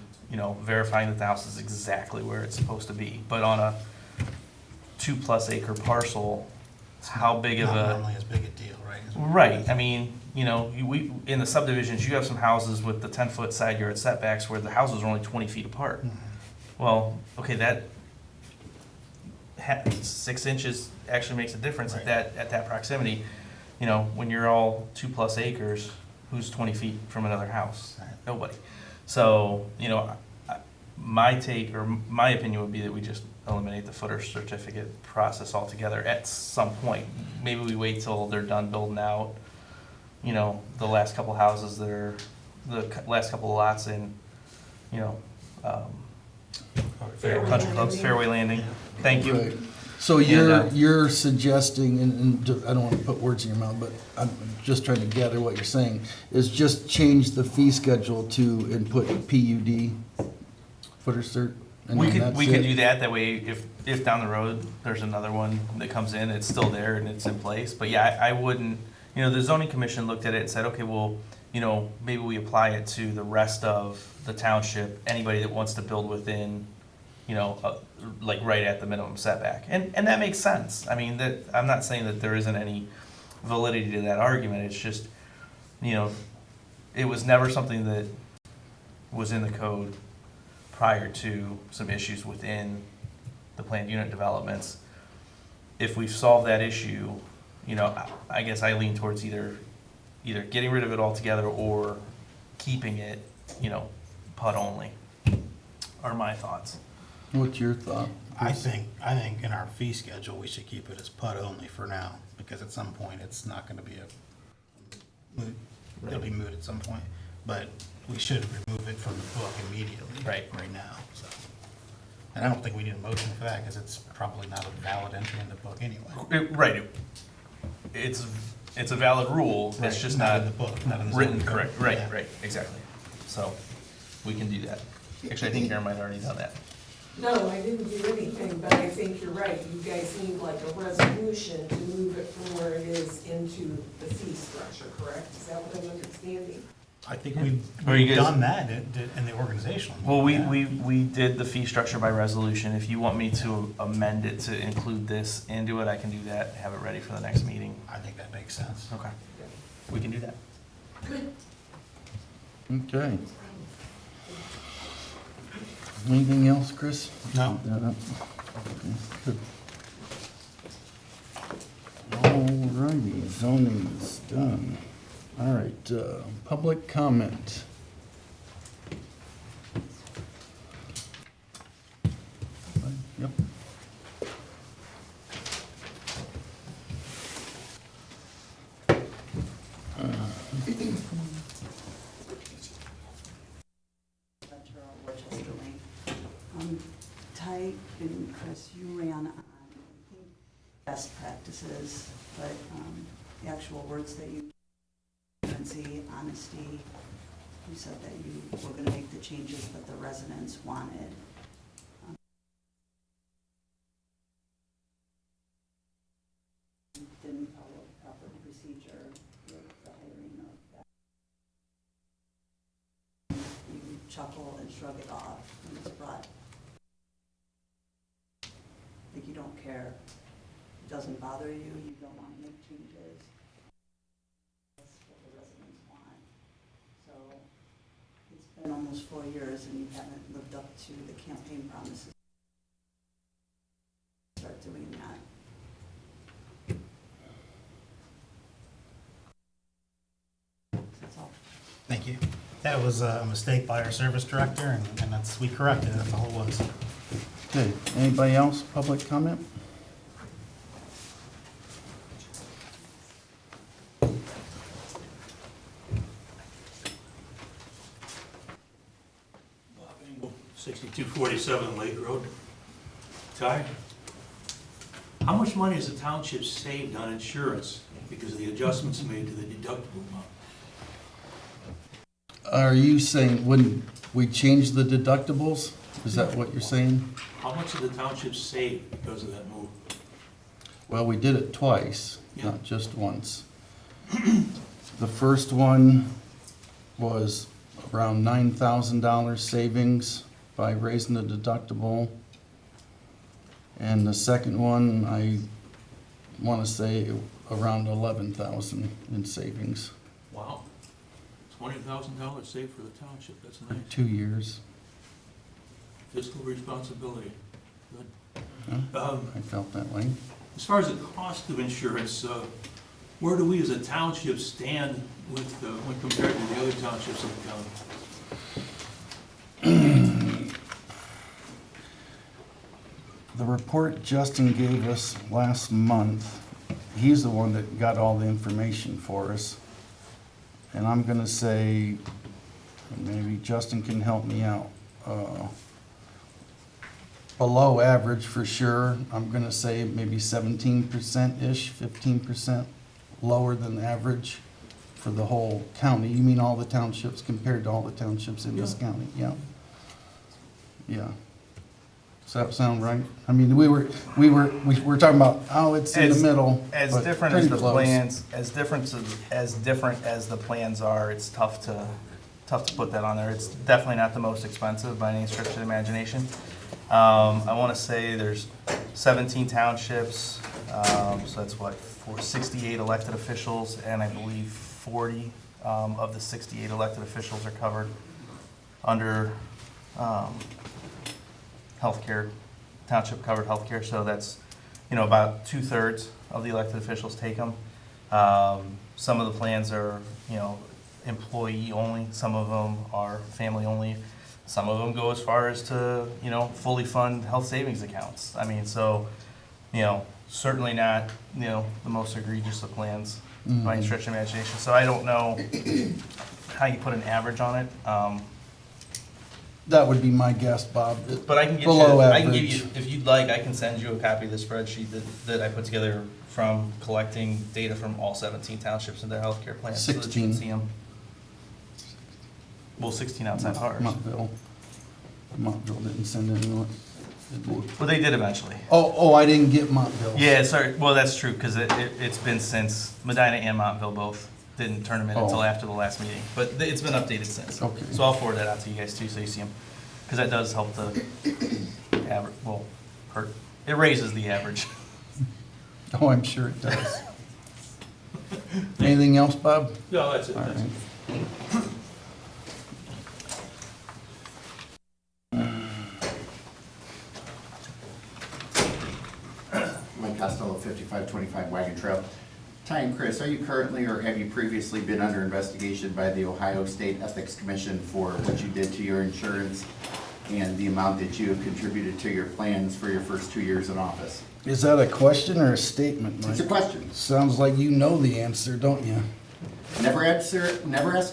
verifying that the house is exactly where it's supposed to be. But on a 2+ acre parcel, how big of Not a... normally as big a deal, right? Right, I mean, we, in the subdivisions, you have some houses with the 10-foot side yard setbacks where the houses are only 20 feet apart. Well, okay, that 6 inches actually makes a difference Right. at that proximity. When you're all 2+ acres, who's 20 feet from another house? Right. Nobody. So, my take, or my opinion would be that we just eliminate the footer certificate process altogether at some point. Maybe we wait till they're done building out, the last couple houses that are, last couple of lots in, Fairway country clubs, Landing. Fairway Landing. Thank you. Right. So And, you're suggesting, and I don't want to put words in your mouth, but I'm just trying to gather what you're saying, is just change the fee schedule to input PUD, footer cert? and We then could, that's we could it? do that way if down the road, there's another one that comes in, it's still there and it's in place. But yeah, I wouldn't, the zoning commission looked at it and said, okay, well, maybe we apply it to the rest of the township, anybody that wants to build within, like right at the minimum setback. And that makes sense. I mean, I'm not saying that there isn't any validity to that argument, it's just, it was never something that was in the code prior to some issues within the planned unit developments. If we've solved that issue, I guess I lean towards either getting rid of it altogether or keeping it PUD only, are my thoughts. What's your thought? I think in our fee schedule, we should keep it as PUD only for now, because at some point, it's not gonna be it'll be moot at some point, but we should remove it from the book immediately. Right. Right now, so. And I don't think we need a motion for that, because it's probably not a valid entry in the book anyway. Right. It's a valid rule, it's Right, just not not in the book, not in the written zoning code. correct. Right, Yeah. right, exactly. So, we can do that. Actually, I think Karen might have already done that. No, I didn't do anything, but I think you're right. You guys need like a resolution to move it from where it is into the fee structure, correct? Is that what I'm understanding? I think Or you we've guys- done that in the organizational. Well, meeting, we did the fee structure by resolution. If you want me to amend it to include this into it, I can do that, have it ready for the next meeting. I think that makes sense. Okay. We can do that. Okay. Anything else, Chris? No. Okay, good. All righty, zoning's done. All right, public comment. Yep. Rochester Lane. Ty and Chris, you ran on, I think, best practices, but the actual words that you, transparency, honesty, you said that you were gonna make the changes that the residents wanted. Didn't follow proper procedure with the hiring of that. You chuckle and shrug it off when it's brought. Like you don't care, it doesn't bother you, you don't want to make changes. That's what the residents want. So it's been almost 4 years and you haven't lived up to the campaign promises. Start doing that. That's all. Thank you. That was a mistake by our service director, and that's, we corrected it, that's all it was. Okay, anybody else, public comment? Bob Engel, 6247 Lake Road. Ty, how much money has the township saved on insurance because of the adjustments made to the deductible amount? Are you saying when we change the deductibles? Is that what you're saying? How much did the township save because of that move? Well, we did it twice, Yeah. not just once. The first one was around $9,000 savings by raising the deductible. And the second one, I want to say around 11,000 in savings, Wow. $20,000 saved for the township, that's nice. 2 years. Fiscal responsibility, good. Yeah, I felt that way. As far as the cost of insurance, where do we as a township stand with, when compared to the other townships in the county? The report Justin gave us last month, he's the one that got all the information for us. And I'm gonna say, and maybe Justin can help me out, below average for sure. I'm gonna say maybe 17%-ish, 15% lower than average for the whole county. You mean all the townships compared to all the townships in this county? Yeah. Yeah. Does that sound right? I mean, we were talking about, oh, it's in the middle. As but different as pretty the close. plans, as different as the plans are, it's tough to put that on there. It's definitely not the most expensive by any stretch of the imagination. I want to say there's 17 townships, so that's what, 68 elected officials, and I believe 40 of the 68 elected officials are covered under healthcare, township covered healthcare, so that's, about 2/3 of the elected officials take them. Some of the plans are, employee only, some of them are family only. Some of them go as far as to, you know, fully fund health savings accounts. I mean, so, you know, certainly not, you know, the most egregious of plans by any stretch of imagination. So I don't know how you put an average on it. That would be my guess, Bob. But I can get you, Below I can give average. you, if you'd like, I can send you a copy of the spreadsheet that I put together from collecting data from all 17 townships and their healthcare plans. So that you 16. can see them. Well, 16 outside ours. Montville didn't send anyone. Well, they did eventually. Oh, I didn't get Montville. Yeah, sorry, well, that's true, because it's been since Medina and Montville both didn't turn them in until Oh. after the last meeting. But it's been updated since. Okay. So I'll forward that out to you guys too, so you see them. Because that does help the average, well, it raises the average. Oh, I'm sure it does. Anything else, Bob? No, that's it. All That's it. right. Mike Costello, 5525 Wagon Trail. Ty and Chris, are you currently or have you previously been under investigation by the Ohio State Ethics Commission for what you did to your insurance and the amount that you have contributed to your plans for your first 2 years in office? Is that a question or a statement, Mike? It's a question. Sounds like you know the answer, don't you? Never ask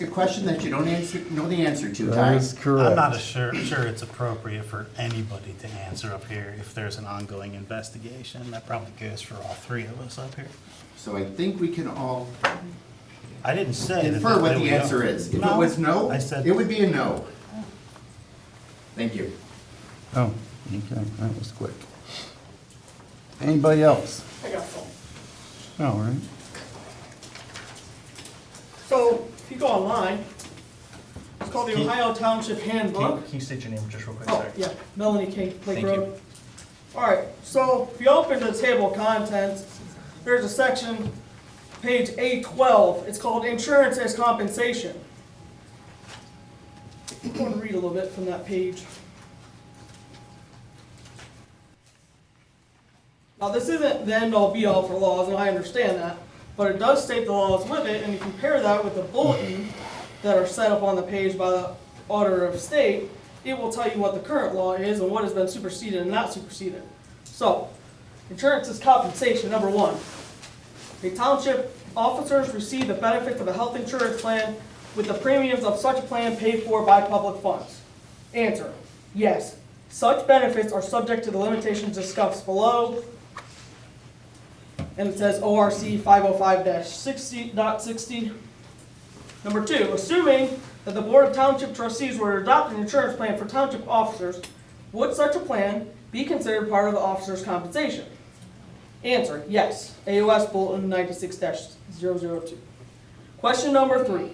a question that you don't know the answer to, That Ty. is correct. I'm not sure it's appropriate for anybody to answer up here if there's an ongoing investigation. That probably goes for all three of us up here. So I think we can all I didn't say that. infer what that the we answer don't. is. If it was no, I said- it would be a no. Thank you. Oh, okay, that was quick. Anybody else? I got some. All right. So, if you go online, it's called the Ohio Township Handbook. Can you state your name just real quick, Oh, sorry? yeah, Melanie King, Lake Thank you. Road. All right, so if you open the table of contents, there's a section, page A12, it's called Insurance as Compensation. I want to read a little bit from that page. Now, this isn't the end-all be-all for laws, and I understand that, but it does state the laws with it, and you compare that with the bulletin that are set up on the page by the Auditor of State, it will tell you what the current law is and what has been superseded and not superseded. So, insurance is compensation, number one. The township officers receive the benefits of a health insurance plan with the premiums of such plan paid for by public funds. Answer, yes. Such benefits are subject to the limitations discussed below. And it says ORC 505-60.60. Number two, assuming that the Board of Township Trustees were to adopt an insurance plan for township officers, would such a plan be considered part of the officer's compensation? Answer, yes. AOS Bulletin 96-002. Question number three.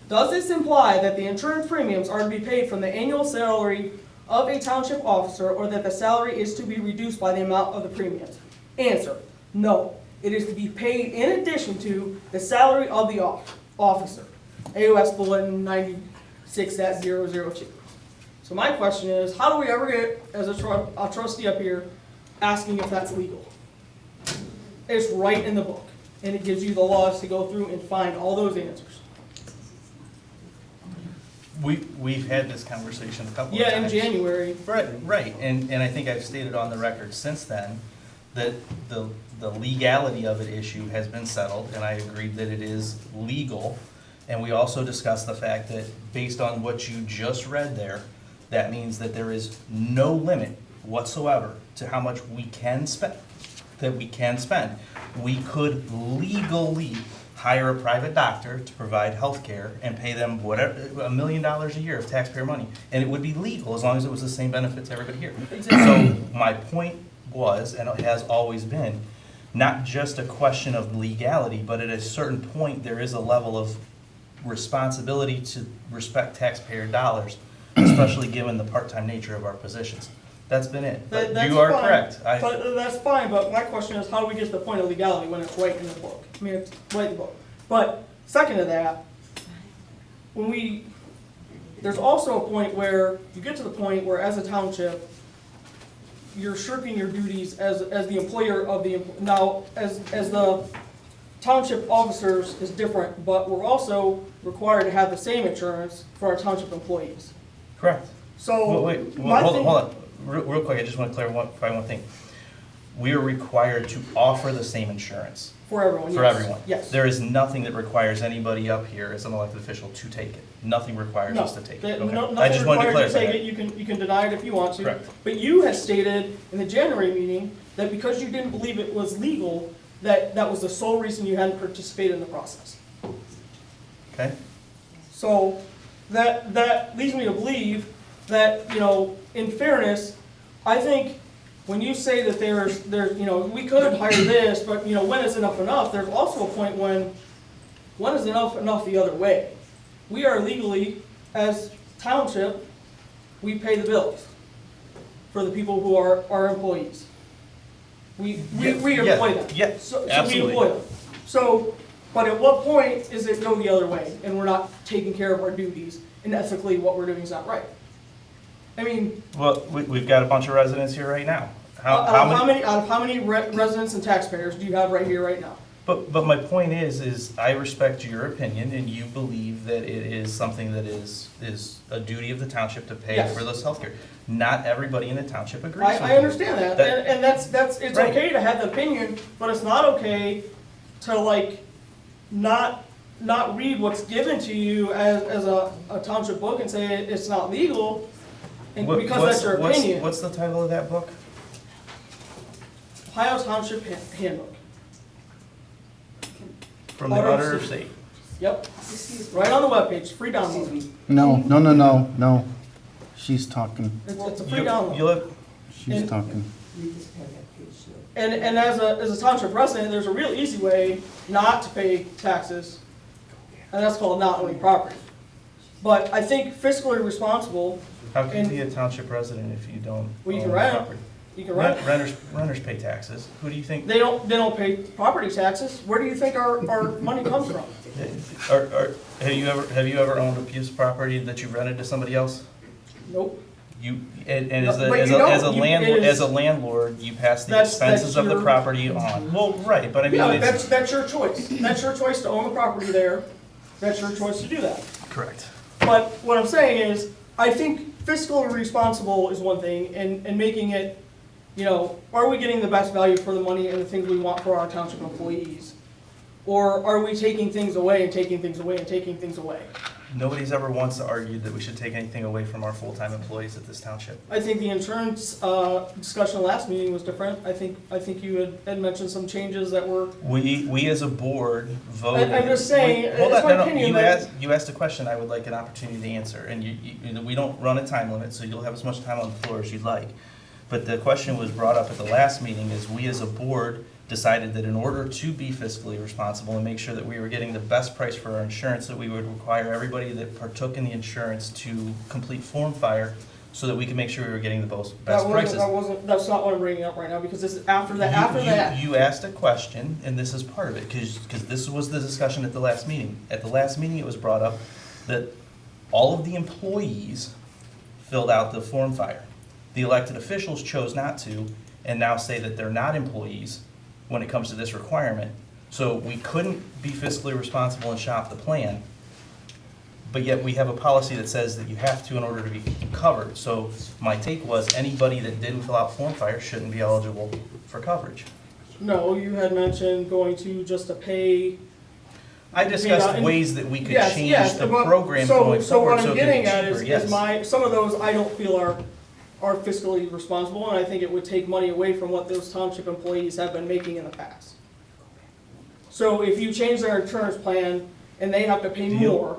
Does this imply that the insurance premiums are to be paid from the annual salary of a township officer or that the salary is to be reduced by the amount of the premiums? Answer, no. It is to be paid in addition to the salary of the officer. AOS Bulletin 96-002. So my question is, how do we ever get, as a trustee up here, asking if that's legal? It's right in the book, and it gives you the laws to go through and find all those answers. We've had this conversation a couple of Yeah, in times. January. Right, and I think I've stated on the record since then that the legality of it issue has been settled, and I agreed that it is legal. And we also discussed the fact that based on what you just read there, that means that there is no limit whatsoever to how much we can spend, that we can spend. We could legally hire a private doctor to provide health care and pay them whatever, $1 million a year of taxpayer money. And it would be legal as long as it was the same benefits to everybody here. So my point was, and it has always been, not just a question of legality, but at a certain point, there is a level of responsibility to respect taxpayer dollars, especially given the part-time nature of our positions. That's been it. But That's you are fine. correct. But that's fine, but my question is, how do we get to the point of legality when it's right in the book? I mean, it's right in the book. But second to that, there's also a point where you get to the point where as a township, you're shirking your duties as the employer of the, now, as the township officers is different, but we're also required to have the same insurance for our township employees. Correct. So, Wait, my hold thing- on, real quick, I just want to clarify one thing. We are required to offer the same insurance For everyone, for yes. everyone. Yes. There is nothing that requires anybody up here as an elected official to take it. Nothing requires No, us to take it. that- Okay. no- I nothing just wanted to requires you clarify to take that. it, you can deny it if you want to. Correct. But you had stated in the January meeting that because you didn't believe it was legal, that was the sole reason you hadn't participated in the process. Okay? So that leads me to believe that, in fairness, I think when you say that there's, we could hire this, but, when is enough? There's also a point when is enough the other way? We are legally, as township, we pay the bills for the people who are our employees. We employ them. Yeah, So we absolutely. employ them. So, but at what point is it go the other way and we're not taking care of our duties and ethically what we're doing is not right? I mean, Well, we've got a bunch of residents here right now. out of how many residents and taxpayers do you have right here, right now? But my point is I respect your opinion, and you believe that it is something that is a duty of the township to pay Yes. for this healthcare. Not everybody in the township agrees with you. I understand that, and it's Right. okay to have the opinion, but it's not okay to not read what's given to you as a township book and say it's not legal, and because that's your opinion. What's the title of that book? Ohio Township Handbook. From the Auto auditor of state. state. Yep, right on the webpage, free download. No. She's talking. It's a free You'll download. have- She's And- talking. And as a township resident, there's a real easy way not to pay taxes, and that's called not owning property. But I think fiscally responsible, How can you And- be a township resident if you don't Well, you own can rent. property? you can rent. Renters pay taxes. Who do you think? They don't pay property taxes. Where do you think our money comes from? Have you ever owned a piece of property that you rented to somebody else? Nope. And as No, but you don't. as a You- landlord, it is- as a landlord, you pass the That's expenses of the your- property on. Well, right, but I mean, Yeah, it's. that's your choice. That's your choice to own the property there. That's your choice to do that. Correct. But what I'm saying is, I think fiscally responsible is one thing, and making it, are we getting the best value for the money and the things we want for our township employees? Or are we taking things away and taking things away and taking things away? Nobody's ever once argued that we should take anything away from our full-time employees at this township. I think the insurance discussion last meeting was different. I think you had mentioned some changes that were, We as a board voted. I'm just saying, Hold it's on, my no, opinion you that- you asked a question I would like an opportunity to answer, and we don't run a time limit, so you'll have as much time on the floor as you'd like. But the question was brought up at the last meeting, is we as a board decided that in order to be fiscally responsible and make sure that we were getting the best price for our insurance, that we would require everybody that partook in the insurance to complete form fire so that we could make sure we were getting the best prices. that's not what I'm bringing up right now, because this is after that. You asked a question, and this is part of it, because this was the discussion at the last meeting. At the last meeting, it was brought up that all of the employees filled out the form fire. The elected officials chose not to, and now say that they're not employees when it comes to this requirement. So we couldn't be fiscally responsible and shop the plan, but yet we have a policy that says that you have to in order to be covered. So my take was, anybody that didn't fill out form fire shouldn't be eligible for coverage. No, you had mentioned going to just a pay. I discussed and- ways that we could Yes, change yes, the but- program so- going So what forward, so I'm it could getting be at cheaper, is yes. some of those I don't feel are fiscally responsible, and I think it would take money away from what those township employees have been making in the past. So if you change their insurance plan and they have to pay Deal. more,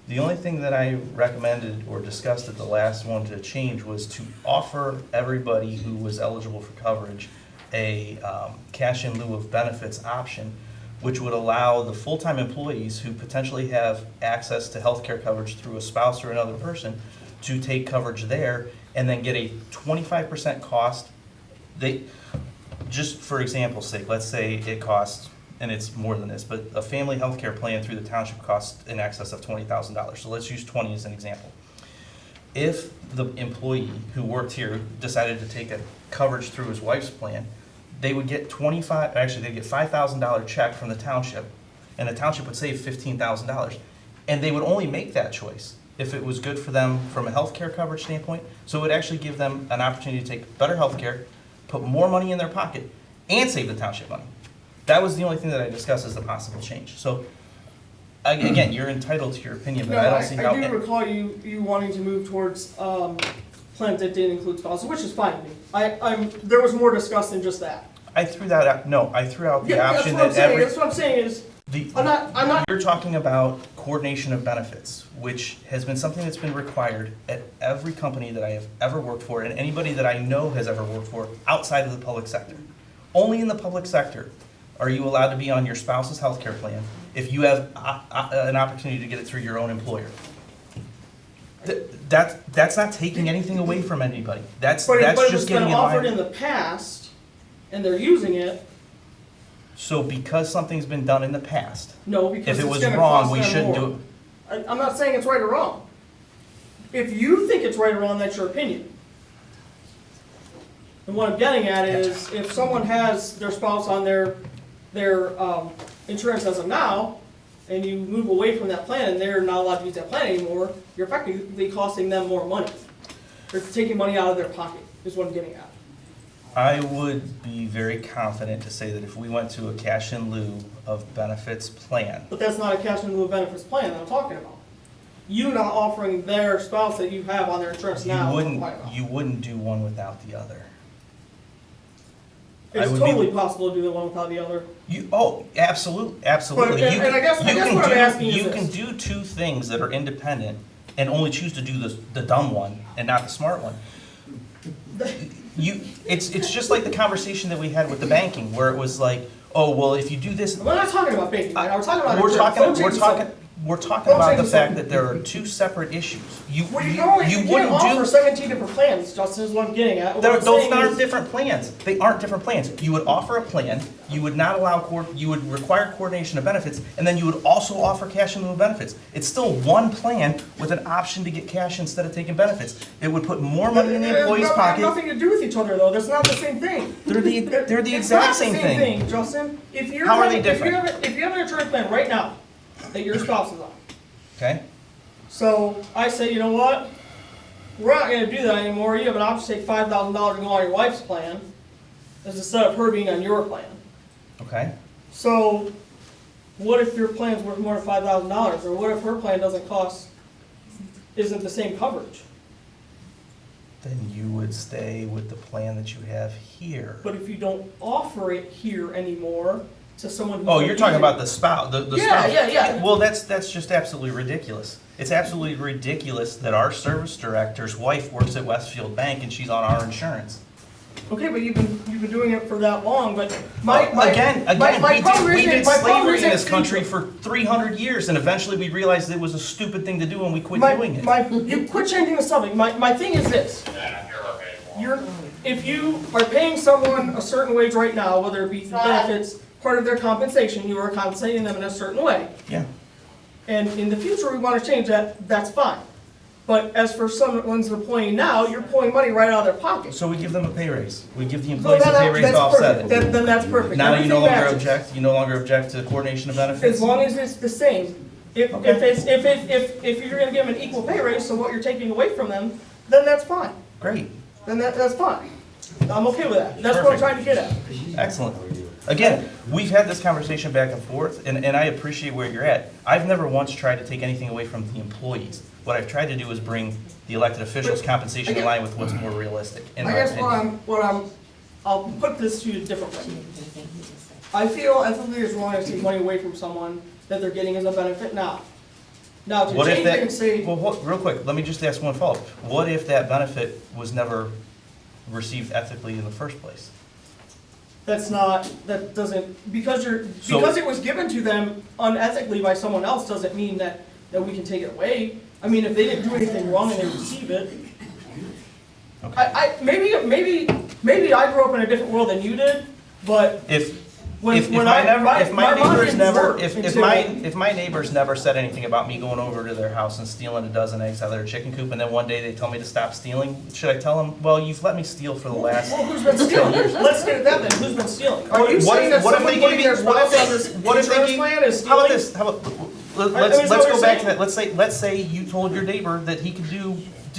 The only thing that I recommended or discussed at the last one to change was to offer everybody who was eligible for coverage a cash in lieu of benefits option, which would allow the full-time employees who potentially have access to healthcare coverage through a spouse or another person to take coverage there and then get a 25% cost. Just for example's sake, let's say it costs, and it's more than this, but a family health care plan through the township costs in excess of $20,000. So let's use 20 as an example. If the employee who worked here decided to take a coverage through his wife's plan, they would get they'd get $5,000 check from the township, and the township would save $15,000. And they would only make that choice if it was good for them from a healthcare coverage standpoint. So it would actually give them an opportunity to take better healthcare, put more money in their pocket, and save the township money. That was the only thing that I discussed as a possible change. So, again, you're entitled to your opinion, but I don't see how. I do recall you wanting to move towards plans that didn't include spouses, which is fine with me. There was more discussed than just that. I threw that out, no, I threw out the Yeah, option that's what I'm that saying. every. That's what I'm saying is, The- I'm not. You're talking about coordination of benefits, which has been something that's been required at every company that I have ever worked for, and anybody that I know has ever worked for outside of the public sector. Only in the public sector are you allowed to be on your spouse's health care plan if you have an opportunity to get it through your own employer. That's not taking anything away from anybody. That's But it's just been getting in offered line. in the past, and they're using it. So because something's been done in the past, No, because if it it's was gonna wrong, cost we them shouldn't more. do it. I'm not saying it's right or wrong. If you think it's right or wrong, that's your opinion. And what I'm getting at is, if someone has their spouse on their insurance as of now, and you move away from that plan and they're not allowed to use that plan anymore, you're effectively costing them more money. They're taking money out of their pocket, is what I'm getting at. I would be very confident to say that if we went to a cash in lieu of benefits plan, But that's not a cash in lieu of benefits plan that I'm talking about. You not offering their spouse that you have on their insurance you now. is what I'm wouldn't, talking about. you wouldn't do one without the other. I It's would be- totally possible to do the one without the other. Absolutely. Absolutely. and You I guess you can what I'm do- asking is You this. can do two things that are independent and only choose to do the dumb one and not the smart one. It's just like the conversation that we had with the banking, where it was like, oh, well, if you do this. We're not talking about banking, right? We're talking about We're insurance. talking, Don't we're change the talking, subject. we're talking Don't about change the the fact subject. that there are two separate issues. You Well, you can't wouldn't offer do. 17 different plans, Justin, is what I'm getting at. What I'm Those saying aren't is- different plans. They aren't different plans. You would offer a plan, you would not allow, you would require coordination of benefits, and then you would also offer cash in lieu of benefits. It's still one plan with an option to get cash instead of taking benefits. It would put more money in the employee's They have pocket. nothing to do with each other, though. That's not the same thing. They're the It's exact not the same thing. Justin. If you're How are having- they different? If you have an insurance plan right now that your spouse is on, Okay? so I say, you know what? We're not gonna do that anymore. You have an option to take $5,000 and go on your wife's plan, as instead of her being on your plan. Okay? So, what if your plan's worth more than $5,000, or what if her plan isn't the same coverage? Then you would stay with the plan that you have here. But if you don't offer it here anymore to someone who's. Oh, you're talking using- about the spouse, the Yeah, spouse. yeah. Well, that's just absolutely ridiculous. It's absolutely ridiculous that our service director's wife works at Westfield Bank and she's on our insurance. Okay, but you've been doing it for that long, but my Again, my problem we isn't- did my problem slavery in isn't this country future. for 300 years, and eventually we realized it was a stupid thing to do and we quit doing it. You quit changing the subject. My thing is this. If you are paying someone a certain wage right now, whether it be through benefits, part of their compensation, you are compensating them in a certain way. Yeah. And in the future, we want to change that, that's fine. But as for someone's employee now, you're pulling money right out of their pocket. So we give them a pay raise. We give the So employees a then pay raise that's to offset perfect. it. Then that's perfect. Now you no Everything longer matches. object, you no longer object to coordination of benefits? As long as it's the same. If Okay. if you're gonna give them an equal pay raise, so what you're taking away from them, then that's fine. Great. Then that's fine. I'm okay with that. That's what I'm Perfect. trying to get at. Excellent. Again, we've had this conversation back and forth, and I appreciate where you're at. I've never once tried to take anything away from the employees. What I've tried to do is bring the elected officials' compensation in line with what's more realistic, in I my guess opinion. I'll put this to you differently. I feel ethically it's wrong to take money away from someone that they're getting as a benefit now. Now, to What if change it and that, say, well, real quick, let me just ask one follow-up. What if that benefit was never received ethically in the first place? that doesn't, because So- because it was given to them unethically by someone else, doesn't mean that we can take it away. I mean, if they didn't do anything wrong and they receive it. Okay. Maybe I grew up in a different world than you did, but If when my mom neighbors didn't never, work if my neighbors never said anything about me going over to their house and stealing a dozen eggs out of their chicken coop, and then one day they tell me to stop stealing, should I tell them, well, you've let me steal for the last? Well, who's been stealing? Let's get at that then. Who's been stealing? Are you What saying if- that what if someone they putting gave their me- what if spouse on they- this what if they insurance gave- plan is How about stealing? this, what go you're back to saying. that. Let's say you told your neighbor that he could do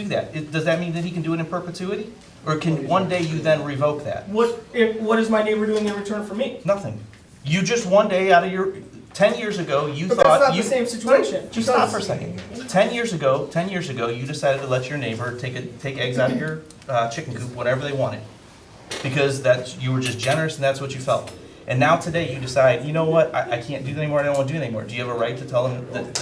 that. Does that mean that he can do it in perpetuity? Or can one day you then revoke that? What is my neighbor doing in return for me? Nothing. You just one day out of your, 10 years ago, you But thought. that's not you- the same situation. Just stop for a second. 10 years ago, you decided to let your neighbor take eggs out of your chicken coop whenever they wanted. Because you were just generous and that's what you felt. And now today you decide, you know what, I can't do that anymore, I don't want to do it anymore. Do you have a right to tell them that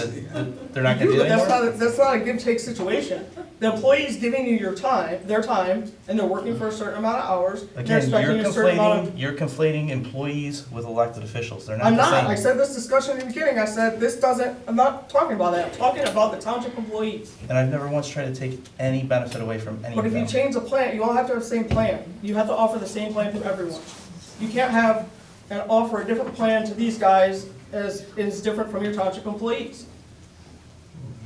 they're not going to do But it anymore? that's not a give-take situation. The employee's giving you their time, and they're working for a certain amount of hours. They're Again, expecting a certain amount of. you're conflating employees with elected officials. They're not I'm the not, same. I said this discussion in the beginning, I said I'm not talking about that, I'm talking about the township employees. And I've never once tried to take any benefit away from any But of if you them. change the plan, you all have to have the same plan. You have to offer the same plan to everyone. You can't have and offer a different plan to these guys as is different from your township employees.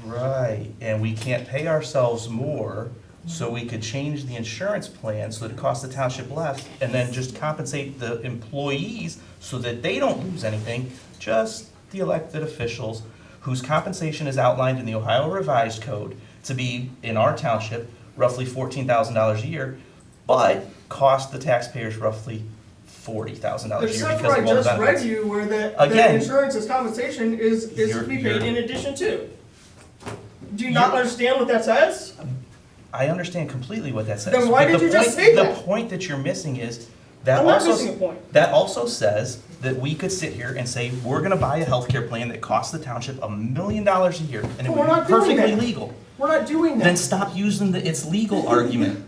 Right, and we can't pay ourselves more, so we could change the insurance plan so that it costs the township less, and then just compensate the employees so that they don't lose anything, just the elected officials whose compensation is outlined in the Ohio Revised Code to be, in our township, roughly $14,000 a year, but cost the taxpayers roughly $40,000 a year Except because for I of all the just read benefits. you where the Again, insurance as compensation is to be paid you're- in addition to. Do you not understand what that says? I understand completely what that says. Then why but did the you just point- say that? The point that you're missing is that I'm not also, missing a point. that also says that we could sit here and say, we're gonna buy a healthcare plan that costs the township $1 million a year, and it But would we're be not doing perfectly that. legal. We're not doing Then that. stop using the it's legal argument.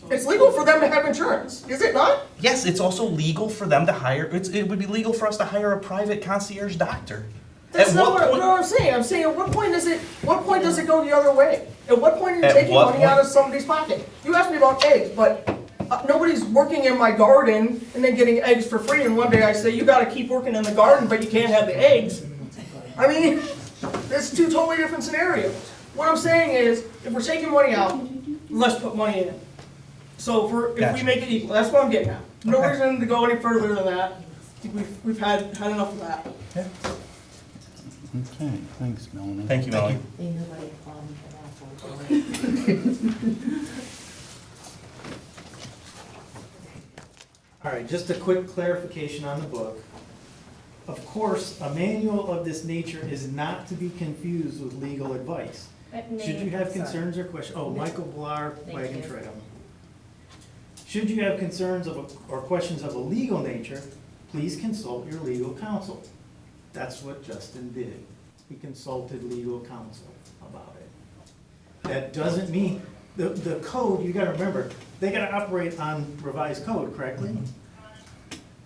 It's legal for them to have insurance, is it not? Yes, it's also legal for them to hire, it would be legal for us to hire a private concierge doctor. That's At not what what point- I'm saying. I'm saying at what point does it go the other way? At what point are you At taking what money point? out of somebody's pocket? You asked me about eggs, but nobody's working in my garden and then getting eggs for free, and one day I say, you gotta keep working in the garden, but you can't have the eggs. I mean, it's two totally different scenarios. What I'm saying is, if we're taking money out, let's put money in. So if we Gotcha. make it equal, that's what I'm getting at. No Okay. reason to go any further than that. I think we've had enough of that. Okay, thanks, Melanie. Thank you, Melanie. All right, just a quick clarification on the book. Of course, a manual of this nature is not to be confused with legal advice. Should you have concerns or questions, Michael Blar, Wagon you. Trail. Should you have concerns or questions of a legal nature, please consult your legal counsel. That's what Justin did. He consulted legal counsel about it. That doesn't mean, the code, you gotta remember, they gotta operate on revised code, correctly?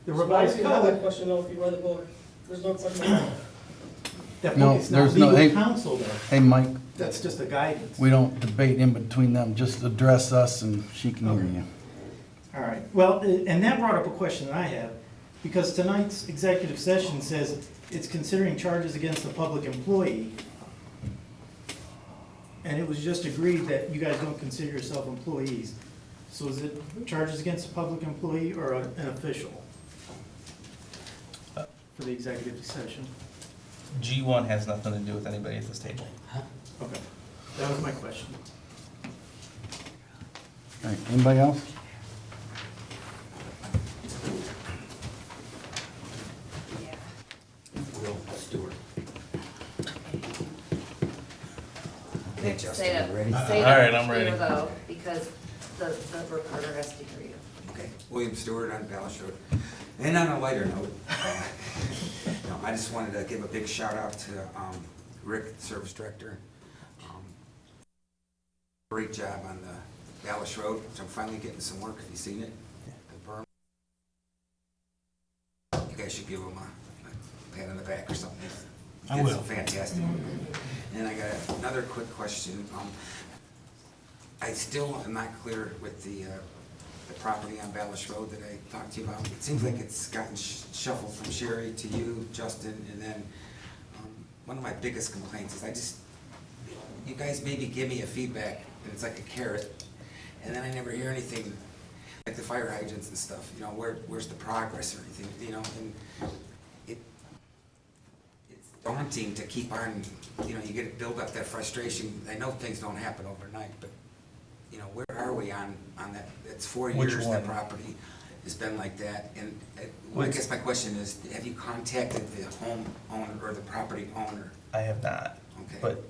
The revised If you have that code, question, though, if you read the book, there's no question. that No, book is not there's no- hey- legal counsel though. Hey, Mike, That's just a guidance. we don't debate in between them, just address us and she can hear you. All right, well, and that brought up a question that I have, because tonight's executive session says it's considering charges against a public employee. And it was just agreed that you guys don't consider yourself employees. So is it charges against a public employee or an official? For the executive session? G1 has nothing to do with anybody at this table. Okay, that was my question. All right, anybody else? Will Stewart. You have to Justin, say that, you ready? say All right, that I'm ready. clear though, because the recorder has to hear you. Okay, William Stewart on Ballas Road. And on a lighter note, I just wanted to give a big shout out to Rick, the service director. Great job on the Ballas Road, which I'm finally getting some work. Have you seen it? The berm. You guys should give him a pat on the back or something. I It's will. fantastic. And I got another quick question. I still am not clear with the property on Ballas Road that I talked to you about. It seems like it's gotten shuffled from Sherry to you, Justin, and then one of my biggest complaints is you guys maybe give me a feedback, and it's like a carrot, and then I never hear anything, like the fire hydrants and stuff, where's the progress or anything, and daunting to keep on, you know, you get to build up that frustration. I know things don't happen overnight, but, you know, where are we on that? It's 4 Which years one? the property has been like that. And I guess my question is, have you contacted the homeowner or the property owner? I have not. Okay. But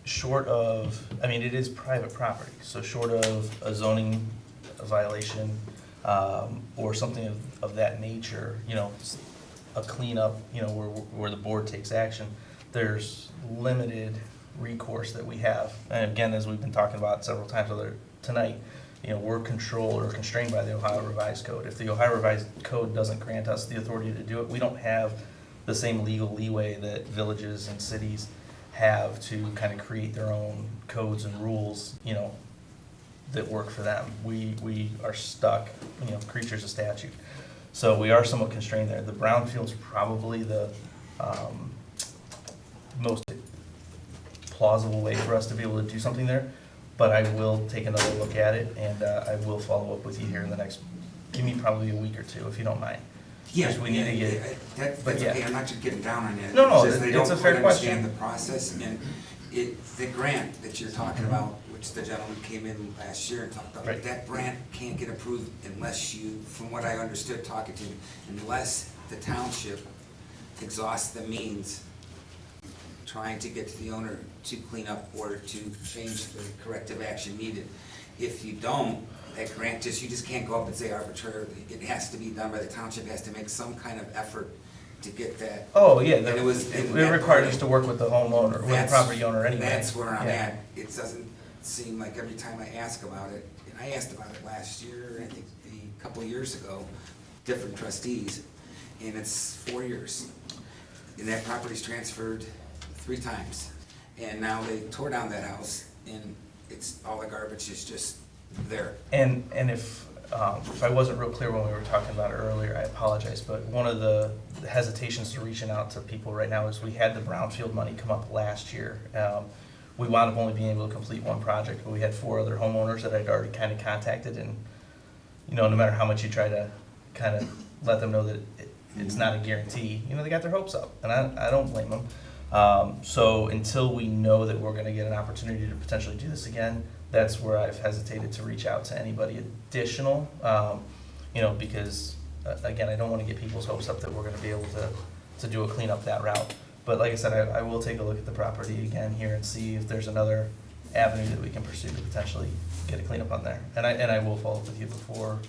short of, I mean, it is private property, so short of a zoning violation, or something of that nature, you know, a cleanup, you know, where the board takes action, there's limited recourse that we have. And again, as we've been talking about several times tonight, you know, we're controlled or constrained by the Ohio Revised Code. If the Ohio Revised Code doesn't grant us the authority to do it, we don't have the same legal leeway that villages and cities have to kind of create their own codes and rules, you know, that work for them. We are stuck, you know, creatures of statute. So we are somewhat constrained there. The brownfield's probably the most plausible way for us to be able to do something there, but I will take another look at it, and I will follow up with you here in the next, give me probably a week or two, if you don't mind. Yeah, Because we need to get, that's but yeah. okay, I'm not just getting down on it. No, It's just they it's a don't fair quite question. understand the process, and the grant that you're talking about, which the gentleman came in last year and talked about, Right. that grant can't get approved unless you, from what I understood talking to you, unless the township exhausts the means trying to get to the owner to clean up or to change the corrective action needed. If you don't, that grant you just can't go up and say arbitrarily. It has to be done by the township, has to make some kind of effort to get that. oh, yeah, And it was- it and that required part- us to work with the homeowner, with the That's- property owner anyway. That's where I'm Yeah. at. It doesn't seem like every time I ask about it, and I asked about it last year, I think a couple of years ago, different trustees, and it's 4 years. And that property's transferred 3 times. And now they tore down that house, and it's, all the garbage is just there. And if I wasn't real clear when we were talking about it earlier, I apologize, but one of the hesitations to reaching out to people right now is we had the brownfield money come up last year. We wound up only being able to complete one project, but we had 4 other homeowners that I'd already kind of contacted, and, you know, no matter how much you try to kind of let them know that it's not a guarantee, you know, they got their hopes up, and I don't blame them. So until we know that we're gonna get an opportunity to potentially do this again, that's where I've hesitated to reach out to anybody additional, you know, because, again, I don't wanna get people's hopes up that we're gonna be able to do a cleanup that route. But like I said, I will take a look at the property again here and see if there's another avenue that we can pursue to potentially get a cleanup on there. And I will follow up with you before,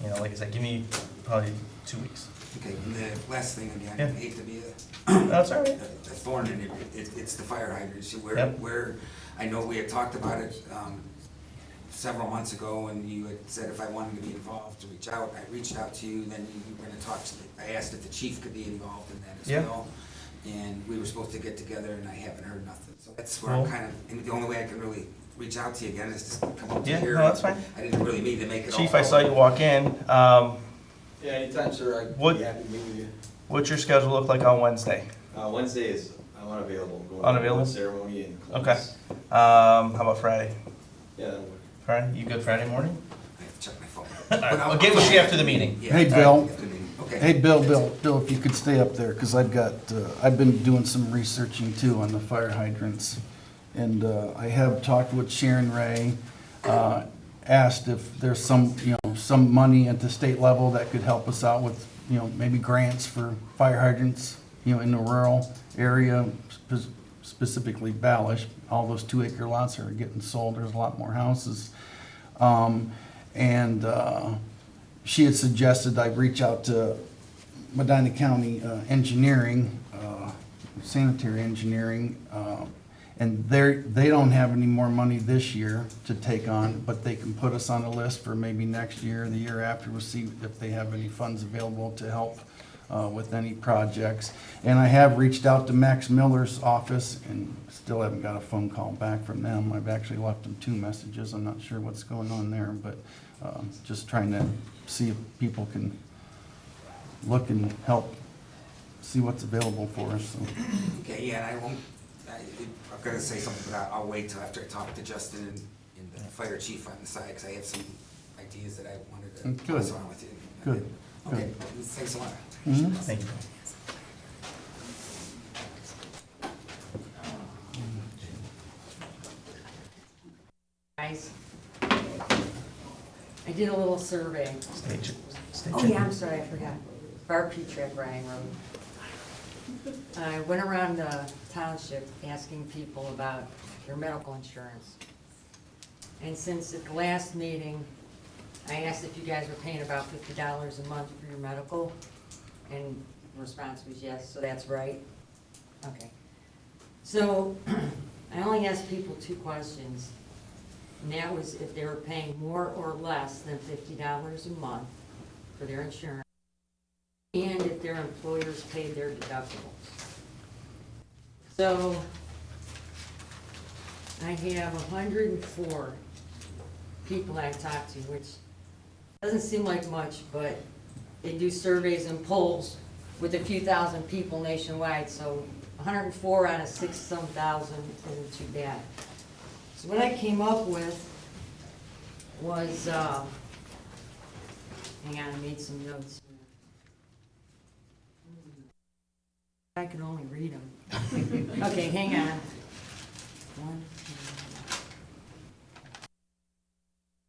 you know, like I said, give me probably 2 weeks. Okay, and the last thing again, Yeah. I hate to be That's all right. a thorn in it's the fire hydrants. Yep. Where, I know we had talked about it several months ago, and you had said if I wanted to be involved, to reach out. I reached out to you, then you were gonna talk to, I asked if the chief could be involved in that as Yeah. well. And we were supposed to get together, and I haven't heard nothing. So that's where I'm Well- kind of, and the only way I can really reach out to you again is to come up to Yeah, here. no, that's fine. I didn't really mean to make it all. Chief, I saw you walk in. Yeah, anytime, sir, I'd What- be happy to meet with you. What's your schedule look like on Wednesday? Wednesday is, I'm unavailable. I'm going Unavailable? to a ceremony in Okay. Columbus. How about Friday? Yeah, that'll work. Friday, you good Friday morning? I have to check my phone. All right, I'll get with you after the meeting. Yeah. Hey, Bill. After the meeting. Okay. Hey, Bill, if you could stay up there, because I've got, I've been doing some researching too on the fire hydrants. And I have talked with Sharon Ray, asked if there's some, you know, some money at the state level that could help us out with, you know, maybe grants for fire hydrants, you know, in the rural area, specifically Ballish. All those 2-acre lots are getting sold, there's a lot more houses. She had suggested I reach out to Medina County Engineering, sanitary engineering, and they don't have any more money this year to take on, but they can put us on a list for maybe next year, the year after. We'll see if they have any funds available to help with any projects. And I have reached out to Max Miller's office and still haven't got a phone call back from them. I've actually left them 2 messages. I'm not sure what's going on there, but just trying to see if people can look and help see what's available for us. So. Okay, yeah, and I'm gonna say something, but I'll wait till after I talk to Justin and the fire chief on the side, because I have some ideas that I wanted to Good. pass on with you. Good. Okay, thanks a lot. Mhm. Thank you. I did a little survey. Oh, yeah, I'm sorry, I forgot. Barb Petrak, Ryan Road. I went around the township asking people about their medical insurance. And since at the last meeting, I asked if you guys were paying about $50 a month for your medical, and the response was yes, so that's right. Okay. So I only asked people 2 questions, and that was if they were paying more or less than $50 a month for their insurance, and if their employers paid their deductibles. So I have 104 people I talked to, which doesn't seem like much, but they do surveys and polls with a few thousand people nationwide, so 104 out of 6-some thousand isn't too bad. So what I came up with was, hang on, I made some notes here. I can only read them. Okay, hang on. 1,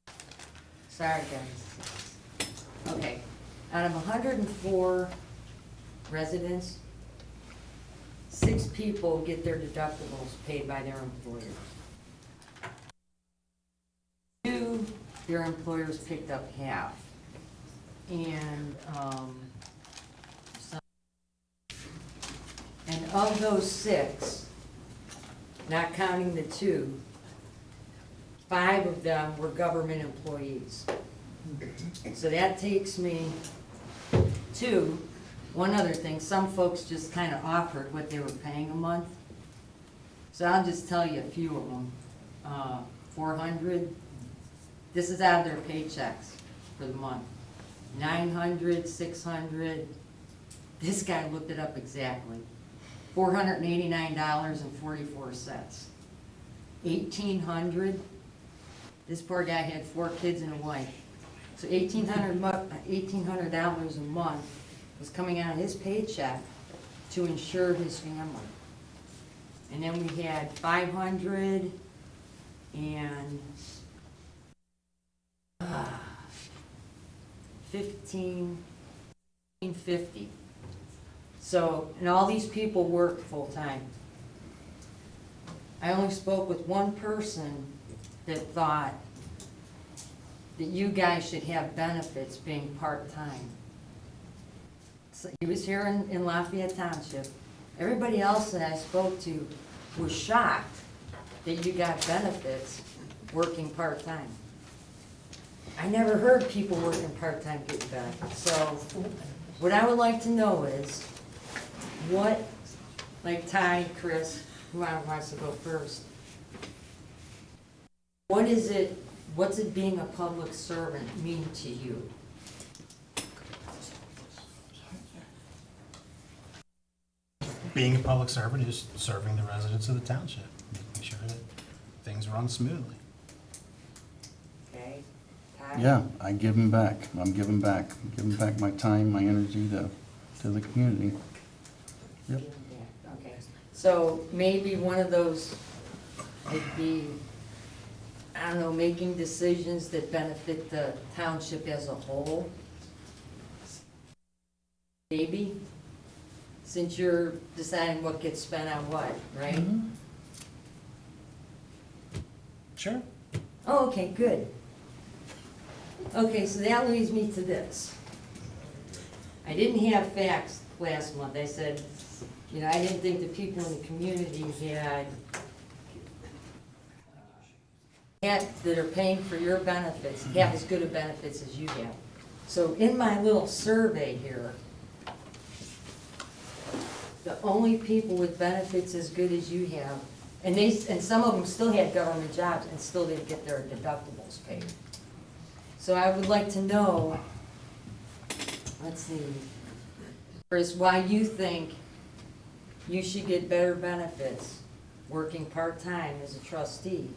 2. Sorry, guys. Okay, out of 104 residents, 6 people get their deductibles paid by their employers. 2, their employers picked up half. And, and of those 6, not counting the 2, 5 of them were government employees. So that takes me to one other thing. Some folks just kind of offered what they were paying a month. So I'll just tell you a few of them. 400, this is out of their paychecks for the month. 900, 600, this guy looked it up exactly. $489.44. 1,800, this poor guy had 4 kids and a wife. So $1,800 a month was coming out of his paycheck to insure his family. And then we had 500 and 1,550. So, and all these people work full-time. I only spoke with one person that thought that you guys should have benefits being part-time. So he was here in Lafayette Township. Everybody else that I spoke to was shocked that you got benefits working part-time. I never heard people working part-time get benefits. So what I would like to know is what, like Ty, Chris, who wants to go first, what is it, what's it being a public servant mean to you? Being a public servant is serving the residents of the township, making sure that things run smoothly. Okay, Ty? Yeah, I give them back. I'm giving back. I'm giving back my time, my energy to the community. Yep. Okay, so maybe one of those would be, I don't know, making decisions that benefit the township as a whole. Maybe, since you're deciding what gets spent on what, right? Sure. Oh, okay, good. Okay, so that leads me to this. I didn't have facts last month. I said, you know, I didn't think the people in the community had that are paying for your benefits have as good of benefits as you have. So in my little survey here, the only people with benefits as good as you have, and some of them still had government jobs and still didn't get their deductibles paid. So I would like to know, let's see, first, why you think you should get better benefits working part-time as a trustee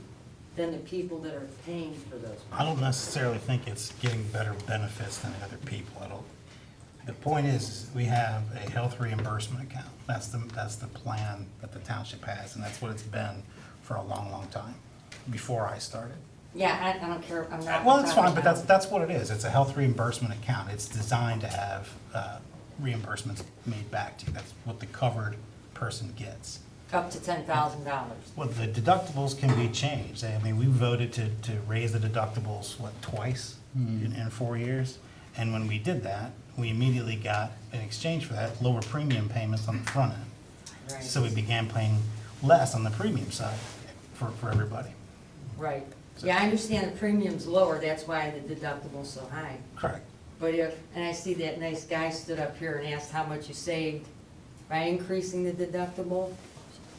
than the people that are paying for those. I don't necessarily think it's getting better benefits than other people. The point is we have a health reimbursement account. That's the plan that the township has, and that's what it's been for a long, long time, before I started. Yeah, I don't care, I'm not. Well, it's fine, talking but about- that's what it is. It's a health reimbursement account. It's designed to have reimbursements made back to you. That's what the covered person gets. Up to $10,000. Well, the deductibles can be changed. I mean, we voted to raise the deductibles, what, twice in 4 years? And when we did that, we immediately got, in exchange for that, lower premium payments on the front end. Right. So we began paying less on the premium side for everybody. Right. Yeah, I understand the premium's lower, that's why the deductible's so high. Correct. But if, and I see that nice guy stood up here and asked how much you saved by increasing the deductible.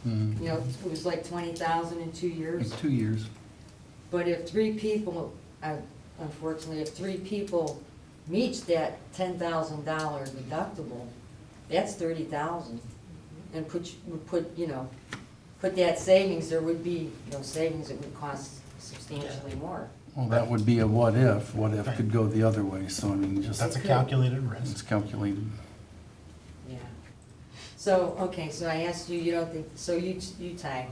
You know, it was like 20,000 in 2 years. 2 years. But if 3 people, unfortunately, if 3 people meet that $10,000 deductible, that's 30,000. And put that savings, there would be, savings that would cost substantially more. Well, that would be a what if. What if could go the other way, so I mean, just. That's a calculated risk. It's calculated. Yeah. So, okay, so I asked you, you don't think, so you Ty,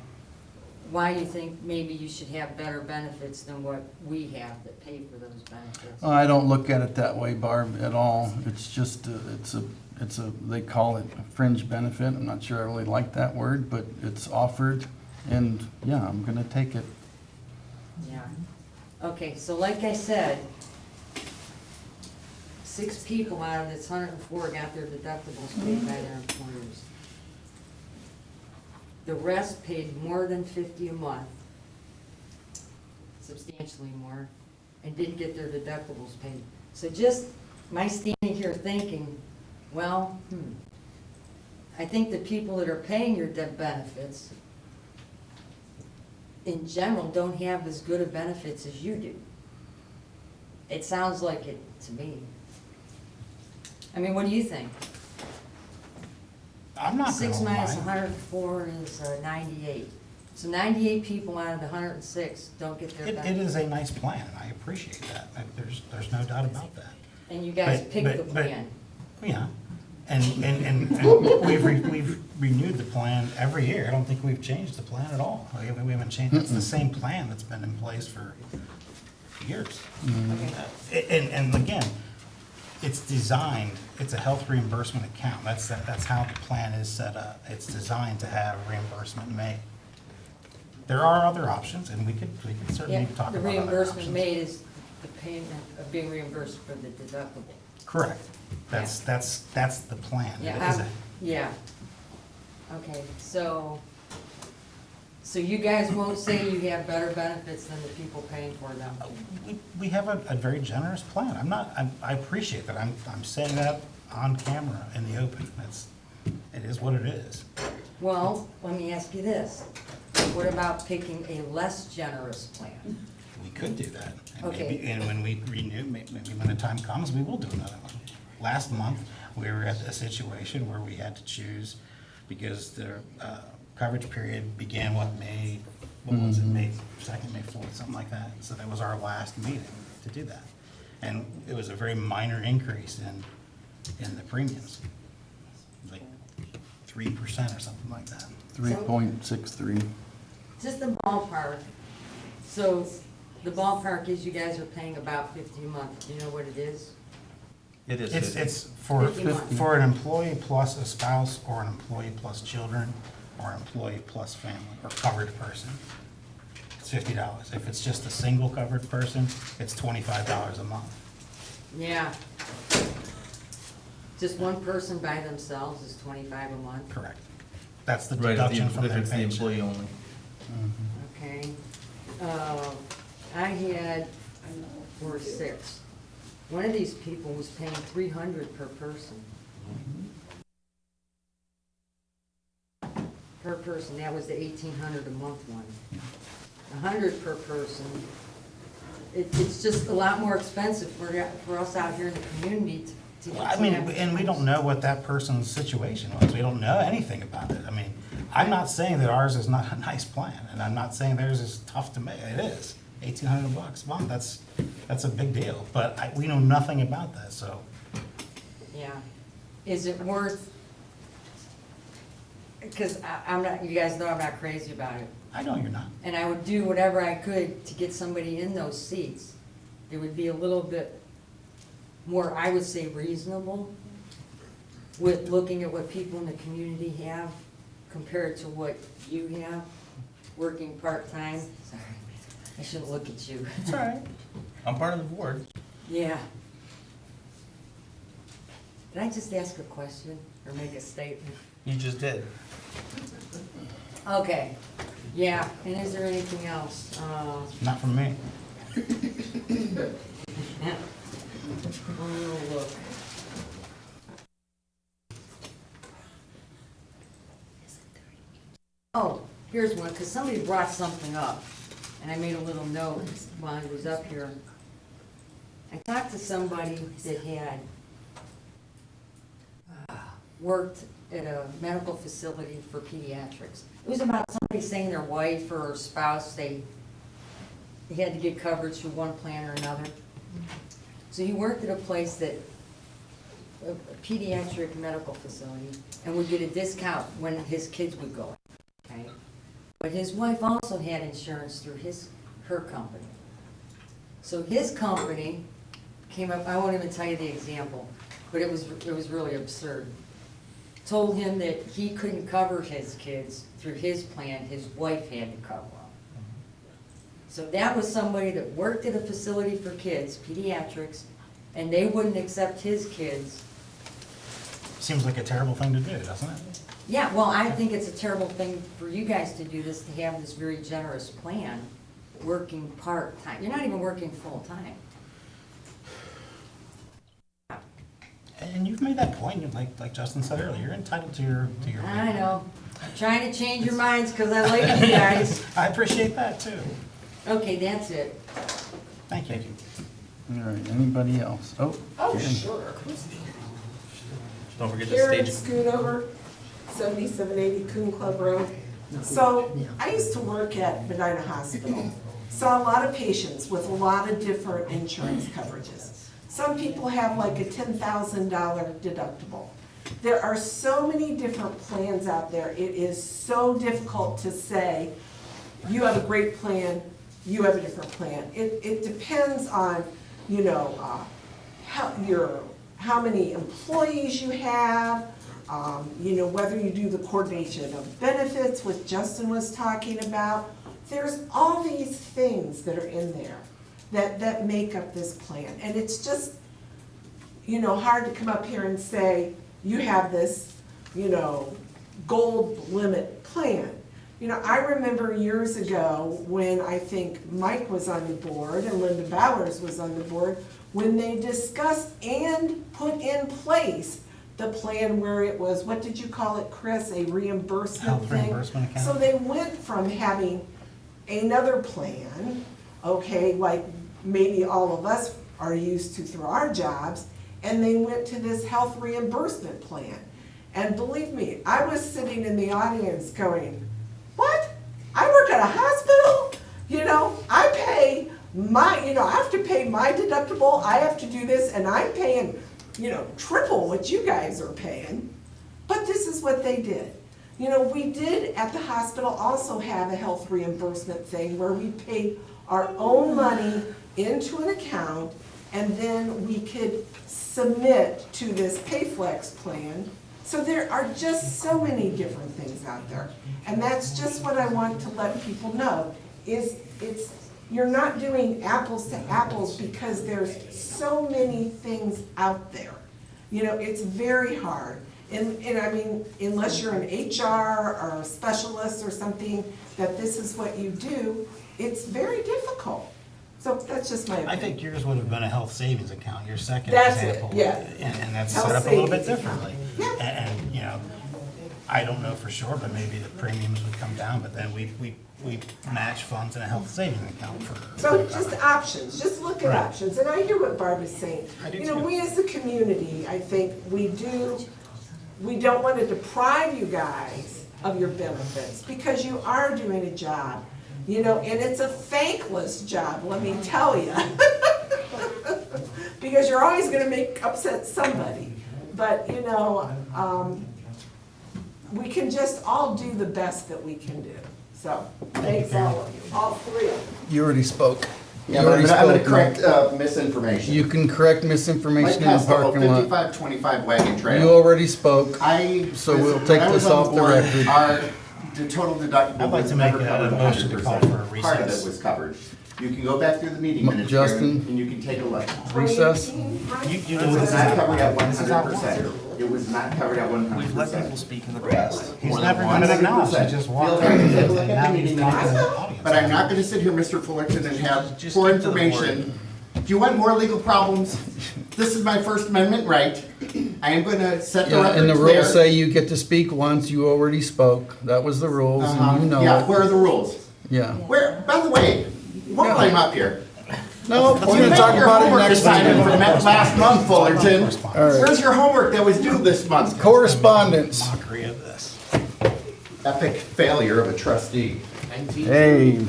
why do you think maybe you should have better benefits than what we have that pay for those benefits? I don't look at it that way, Barb, at all. It's just, they call it a fringe benefit. I'm not sure I really like that word, but it's offered, and yeah, I'm gonna take it. Yeah. Okay, so like I said, 6 people out of this 104 got their deductibles paid by their employers. The rest paid more than $50 a month, substantially more, and didn't get their deductibles paid. So just my standing here thinking, well, I think the people that are paying your benefits in general don't have as good of benefits as you do. It sounds like it to me. I mean, what do you think? I'm not gonna 6 minus lie. 104 is 98. So 98 people out of the 106 don't get their It benefits. is a nice plan, and I appreciate that. There's no doubt about that. And you guys But- picked the but- plan. Yeah, and we've renewed the plan every year. I don't think we've changed the plan at all. We haven't changed, it's the same plan that's been in place for years. Okay. And again, it's designed, it's a health reimbursement account. That's how the plan is set up. It's designed to have reimbursement made. There are other options, and we could certainly Yeah, talk the about other reimbursement options. made is the payment of being reimbursed for the deductible. Correct. That's the plan. It Yeah, is a- yeah. Okay, so you guys won't say you have better benefits than the people paying for them? We have a very generous plan. I appreciate that. I'm saying that on camera in the open. It is what it is. Well, let me ask you this. What about picking a less generous plan? We could do that. And Okay. maybe- And when we renew, maybe when the time comes, we will do another one. Last month, we were at a situation where we had to choose, because the coverage period began, what was it, May 2nd, May 4th, something like that. So that was our last meeting to do that. And it was a very minor increase in the premiums, like 3% or something like that. 3.63. Just the ballpark. So the ballpark is you guys are paying about 50 a month. Do you know what it is? It is. It's for 50 months. an employee plus a spouse, or an employee plus children, or an employee plus family, or covered person. It's $50. If it's just a single covered person, it's $25 a month. Yeah. Just one person by themselves is 25 a month? Correct. That's the Right, deduction from if their it's the paycheck. employee only. Okay. I had 6. One of these people was paying $300 per person. Per person, that was the $1,800 a month one. $100 per person. It's just a lot more expensive for us out here in the community to Well, I mean, and we don't know what that person's situation was. We don't know anything about it. I mean, I'm not saying that ours is not a nice plan, and I'm not saying theirs is tough to make. It is. $1,800 a month, that's a big deal. But we know nothing about that, so. Yeah. Is it worth, because I'm not, you guys know I'm not crazy about it. I know you're not. And I would do whatever I could to get somebody in those seats. It would be a little bit more, I would say, reasonable with looking at what people in the community have compared to what you have, working part-time. Sorry, I shouldn't look at you. It's all right. I'm part of the board. Yeah. Did I just ask a question or make a statement? You just did. Okay, yeah, and is there anything else? Not from me. Oh, look. Oh, here's one, because somebody brought something up, and I made a little note while I was up here. I talked to somebody that had worked at a medical facility for pediatrics. It was about somebody saying their wife or spouse, they had to get coverage through one plan or another. So he worked at a place that, a pediatric medical facility, and would get a discount when his kids would go, okay? But his wife also had insurance through her company. So his company came up, I won't even tell you the example, but it was really absurd. Told him that he couldn't cover his kids through his plan, his wife had to cover them. So that was somebody that worked at a facility for kids, pediatrics, and they wouldn't accept his kids. Seems like a terrible thing to do, doesn't it? Yeah, well, I think it's a terrible thing for you guys to do this, to have this very generous plan, working part-time. You're not even working full-time. And you've made that point, like Justin said earlier, you're entitled to your. I know. I'm trying to change your minds because I like you guys. I appreciate that too. Okay, that's it. Thank you. All right, anybody else? Oh, Karen. Sure. Don't forget Karen Schoonover, 7780 Coon Club Road. So I used to work at Medina Hospital. Saw a lot of patients with a lot of different insurance coverages. Some people have like a $10,000 deductible. There are so many different plans out there. It is so difficult to say, you have a great plan, you have a different plan. It depends on, you know, how many employees you have, you know, whether you do the coordination of benefits, which Justin was talking about. There's all these things that are in there that make up this plan. And it's just, you know, hard to come up here and say, you have this, you know, gold limit plan. You know, I remember years ago when I think Mike was on the board and Linda Bowers was on the board, when they discussed and put in place the plan where it was, what did you call it, Chris, a reimbursement Health thing? reimbursement account. So they went from having another plan, okay, like maybe all of us are used to through our jobs, and they went to this health reimbursement plan. And believe me, I was sitting in the audience going, what? I work at a hospital? You know, I pay my, you know, I have to pay my deductible, I have to do this, and I'm paying, you know, triple what you guys are paying. But this is what they did. You know, we did at the hospital also have a health reimbursement thing where we paid our own money into an account, and then we could submit to this PayFlex plan. So there are just so many different things out there. And that's just what I want to let people know, is you're not doing apples to apples because there's so many things out there. You know, it's very hard. And I mean, unless you're an HR or a specialist or something, that this is what you do, it's very difficult. So that's just my opinion. I think yours would have been a health savings account, your second That's it, example. yeah. And that's Health set up a little bit savings account. differently. Yeah. And, you know, I don't know for sure, but maybe the premiums would come down, but then we match funds in a health savings account for. So just options, just look at Right. options. And I hear what Barb is saying. I do You know, too. we as a community, I think we don't want to deprive you guys of your benefits because you are doing a job, you know, and it's a thankless job, let me tell you. Because you're always going to upset somebody. But, you know, we can just all do the best that we can do. So, thanks all of you, all three of you. You already spoke. Yeah, You but already I'm gonna spoke, Mike. correct misinformation. You can correct Mike misinformation in the Costello, parking lot. 5525 Wagon Trail. You already spoke. I. So we'll when take I was this on off the board, record. The total deductible I'd like was to make never a covered motion to call for a 100%. Part of recess. it was covered. You can go back through the meeting minutes, Justin? Karen, and you can take a look. Recess? You It know was this not is covered at this is how it 100%. It was not covered at 100%. We've let people speak in the past. He's more than never once. gonna acknowledge, he just walked out. Feel free to take a look And at now the he's meeting talking to the minutes. audience. But I'm not gonna sit here, Mr. Fullerton, and have Just poor get to the information. Do you want more legal problems? This is my First Amendment right. I am gonna set the Yeah, record and the clear. rules say you get to speak once. You already spoke. That was the rules, and you know Yeah, it. where are the rules? Yeah. Where, by the way, we'll climb up here. No, we're You gonna made talk your about it homework next assignment time. from last month, Fullerton. All right. Where's your homework that was due this month? Correspondence. Mockery of this. Epic failure of a trustee. Hey,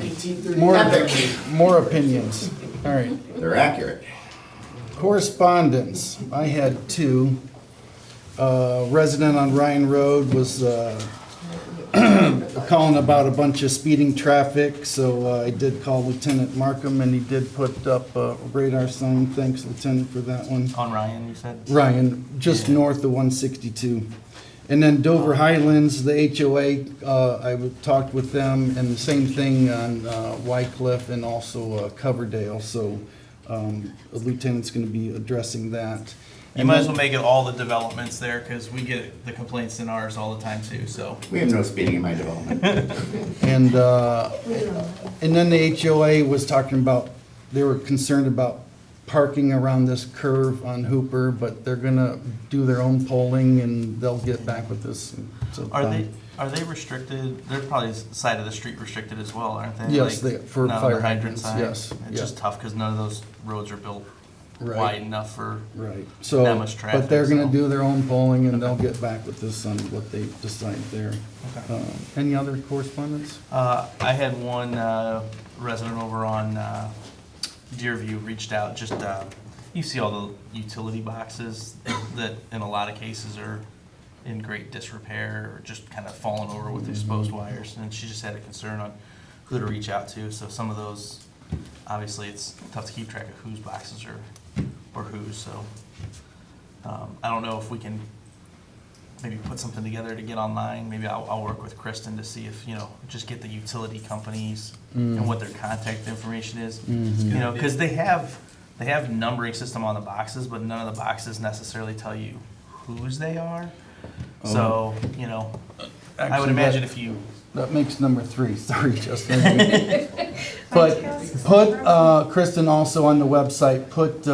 more, Epic. more opinions. All right. They're accurate. Correspondence. I had two. Resident on Ryan Road was calling about a bunch of speeding traffic, so I did call Lieutenant Markham, and he did put up a radar sign. Thanks, Lieutenant, for that one. On Ryan, you said? Ryan, just north of 162. And then Dover Highlands, the HOA, talked with them, and the same thing on Wycliffe and also Coverdale, so the lieutenant's gonna be addressing that. You might as well make it all the developments there, because we get the complaints in ours all the time too, so. We have no speeding in my development. And then the HOA was talking about, they were concerned about parking around this curve on Hooper, but they're gonna do their own polling and they'll get back with us. So, Are they restricted? They're probably side of the street restricted as well, aren't they? Yes, Like, they- for not on fire the hydrant hydrants, side? yes, It's yeah. just tough, because none of those roads are built Right. wide enough for Right, so, that much traffic. but they're gonna so. do their own polling and they'll get back with us on what they decide there. Okay. Any other correspondence? I had one resident over on Deerview reached out, just, you see all the utility boxes that in a lot of cases are in great disrepair or just kind of falling over with exposed wires. And she just had a concern on who to reach out to. So some of those, obviously it's tough to keep track of whose boxes are, or whose, so. I don't know if we can maybe put something together to get online. Maybe I'll work with Kristen to see if, just get the utility companies and what their contact information is. You know, because they have numbering system on the boxes, but none of the boxes necessarily tell you whose they are. So, I would Actually, imagine that- if you, That makes number 3, sorry, Justin. But put, Kristen, also on the website, put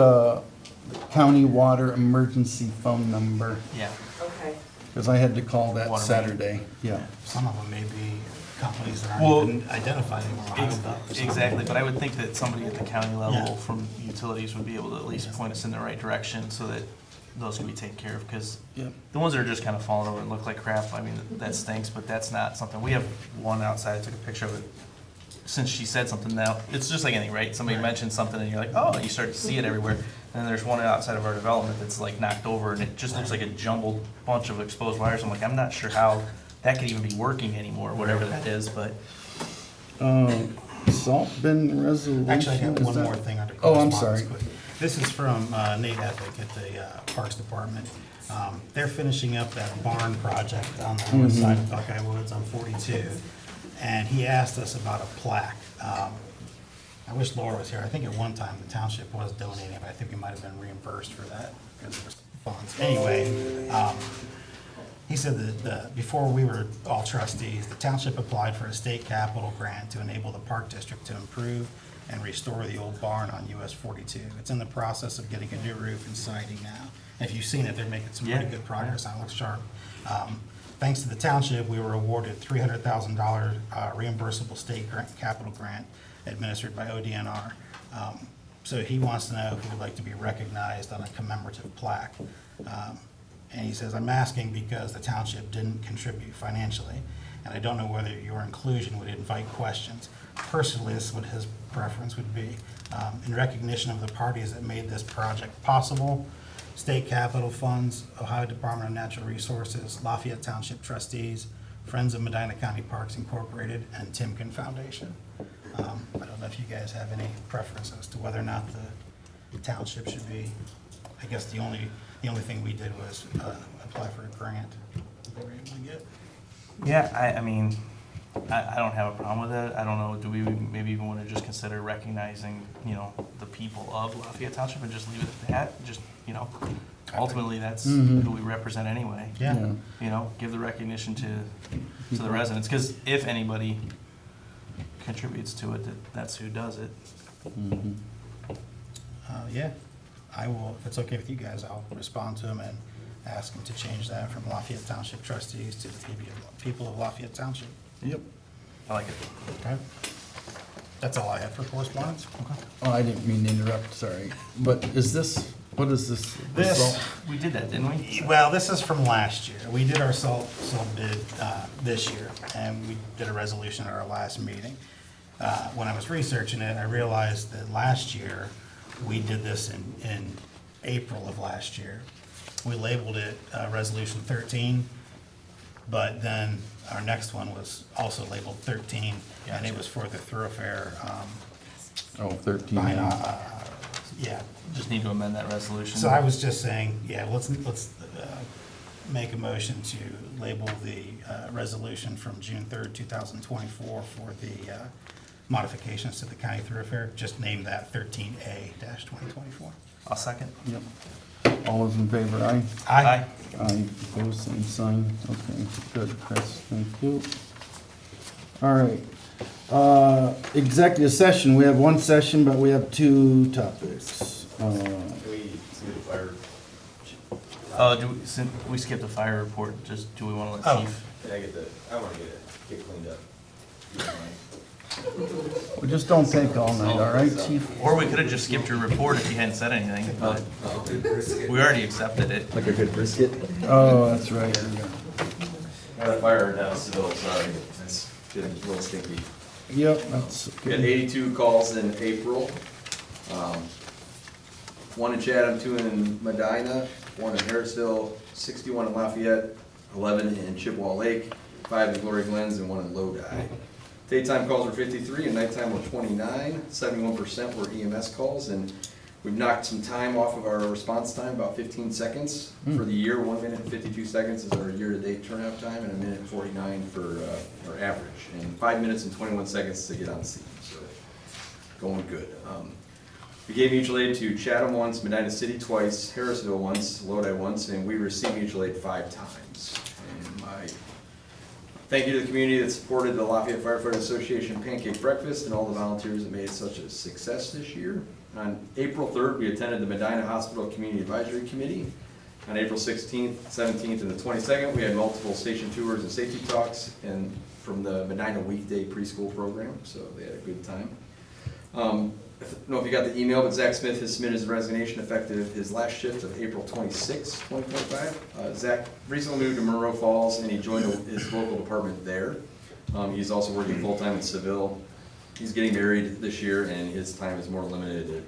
county water emergency phone number, yeah. Okay. because I had to call that Water main. Saturday, yeah. Some of them may be companies that Well, aren't even identified anymore. Ohio Bell or something. Exactly, but I would think that somebody at the county level Yeah. from utilities would be able to at least point us in the right direction so that those can be taken care of, because Yep. the ones that are just kind of falling over and look like crap, I mean, that stinks, but that's not something, we have one outside, I took a picture of it. Since she said something now, it's just like anything, right? Somebody mentions something and you're like, oh, you start to see it everywhere. And then there's one outside of our development that's like knocked over and it just looks like a jumbled bunch of exposed wires. I'm like, I'm not sure how that could even be working anymore, whatever that is, but. Salt bin resolution. Actually, I got is one that- more thing under Oh, I'm correspondence. sorry. quick. This is from Nate Epic at the Parks Department. They're finishing up that barn project on the west side of Buckeye Woods on 42. And he asked us about a plaque. I wish Laura was here. I think at one time the township was donating, but I think we might have been reimbursed for that because there was funds. Anyway, he said that before we were all trustees, the township applied for a state capital grant to enable the park district to improve and restore the old barn on US 42. It's in the process of getting a new roof and siding now. And if you've seen it, they're making some pretty Yeah. good progress on it. Looks sharp. Thanks to the township, we were awarded $300,000 reimbursable state capital grant administered by ODNR. So he wants to know if he would like to be recognized on a commemorative plaque. And he says, I'm asking because the township didn't contribute financially, and I don't know whether your inclusion would invite questions. Personally, this is what his preference would be. In recognition of the parties that made this project possible, state capital funds, Ohio Department of Natural Resources, Lafayette Township trustees, Friends of Medina County Parks Incorporated, and Timken Foundation. I don't know if you guys have any preference as to whether or not the township should be, I guess the only thing we did was apply for a grant that we were able to get. Yeah, I mean, I don't have a problem with it. I don't know, do we maybe even want to just consider recognizing, you know, the people of Lafayette Township and just leave it at that? Just, you know, ultimately, that's who we represent anyway. Yeah. You know, give the recognition to the residents, because if anybody contributes to it, that's who does it. Yeah, I will, if it's okay with you guys, I'll respond to them and ask them to change that from Lafayette Township trustees to the people of Lafayette Township. Yep. I like it. Okay. That's all I have for correspondence. Oh, I didn't mean to interrupt, sorry. But is this, what is this? This, We did that, didn't we? well, this is from last year. We did our salt bid this year, and we did a resolution at our last meeting. When I was researching it, I realized that last year, we did this in April of last year. We labeled it Resolution 13, but then our next one was also labeled 13, and it was for the thoroughfare. Oh, 13. Behind, yeah. Just need to amend that resolution. So I was just saying, yeah, let's make a motion to label the resolution from June 3rd, 2024 for the modifications to the county thoroughfare. Just name that 13A-2024. I'll second. Yep. All those in favor, aye? Aye. Aye, opposed, same sign. Okay, good, Chris, thank you. All right. Executive session, we have one session, but we have two topics. Can we see the fire? Since we skipped the fire report, just, do we want to Oh. let Chief? I want to get cleaned up. If you don't mind. We just don't take all night, all right, chief? Or we could have just skipped your report if you hadn't said anything, but we already accepted it. Like a good brisket? Oh, that's right. Got a fire down Seville, sorry. It's getting a little stinky. Yep, that's. We had 82 calls in April. One in Chatham, 2 in Medina, 1 in Harrisville, 61 in Lafayette, 11 in Chippewa Lake, 5 in Glory Glens, and 1 in Lodi. Daytime calls were 53 and nighttime were 29. 71% were EMS calls, and we've knocked some time off of our response time, about 15 seconds. For the year, 1 minute and 52 seconds is our year-to-date turnout time, and 1 minute and 49 for our average, and 5 minutes and 21 seconds to get on scene, so going good. We gave mutual aid to Chatham once, Medina City twice, Harrisville once, Lodi once, and we received mutual aid 5 times. And my thank you to the community that supported the Lafayette Firefighter Association Pancake Breakfast and all the volunteers that made it such a success this year. On April 3rd, we attended the Medina Hospital Community Advisory Committee. On April 16th, 17th, and the 22nd, we had multiple station tours and safety talks and from the Medina Weekday Preschool Program, so they had a good time. I don't know if you got the email, but Zach Smith has submitted his resignation effective his last shift of April 26, 2025. Zach recently moved to Monroe Falls and he joined his local department there. He's also working full-time in Seville. He's getting married this year and his time is more limited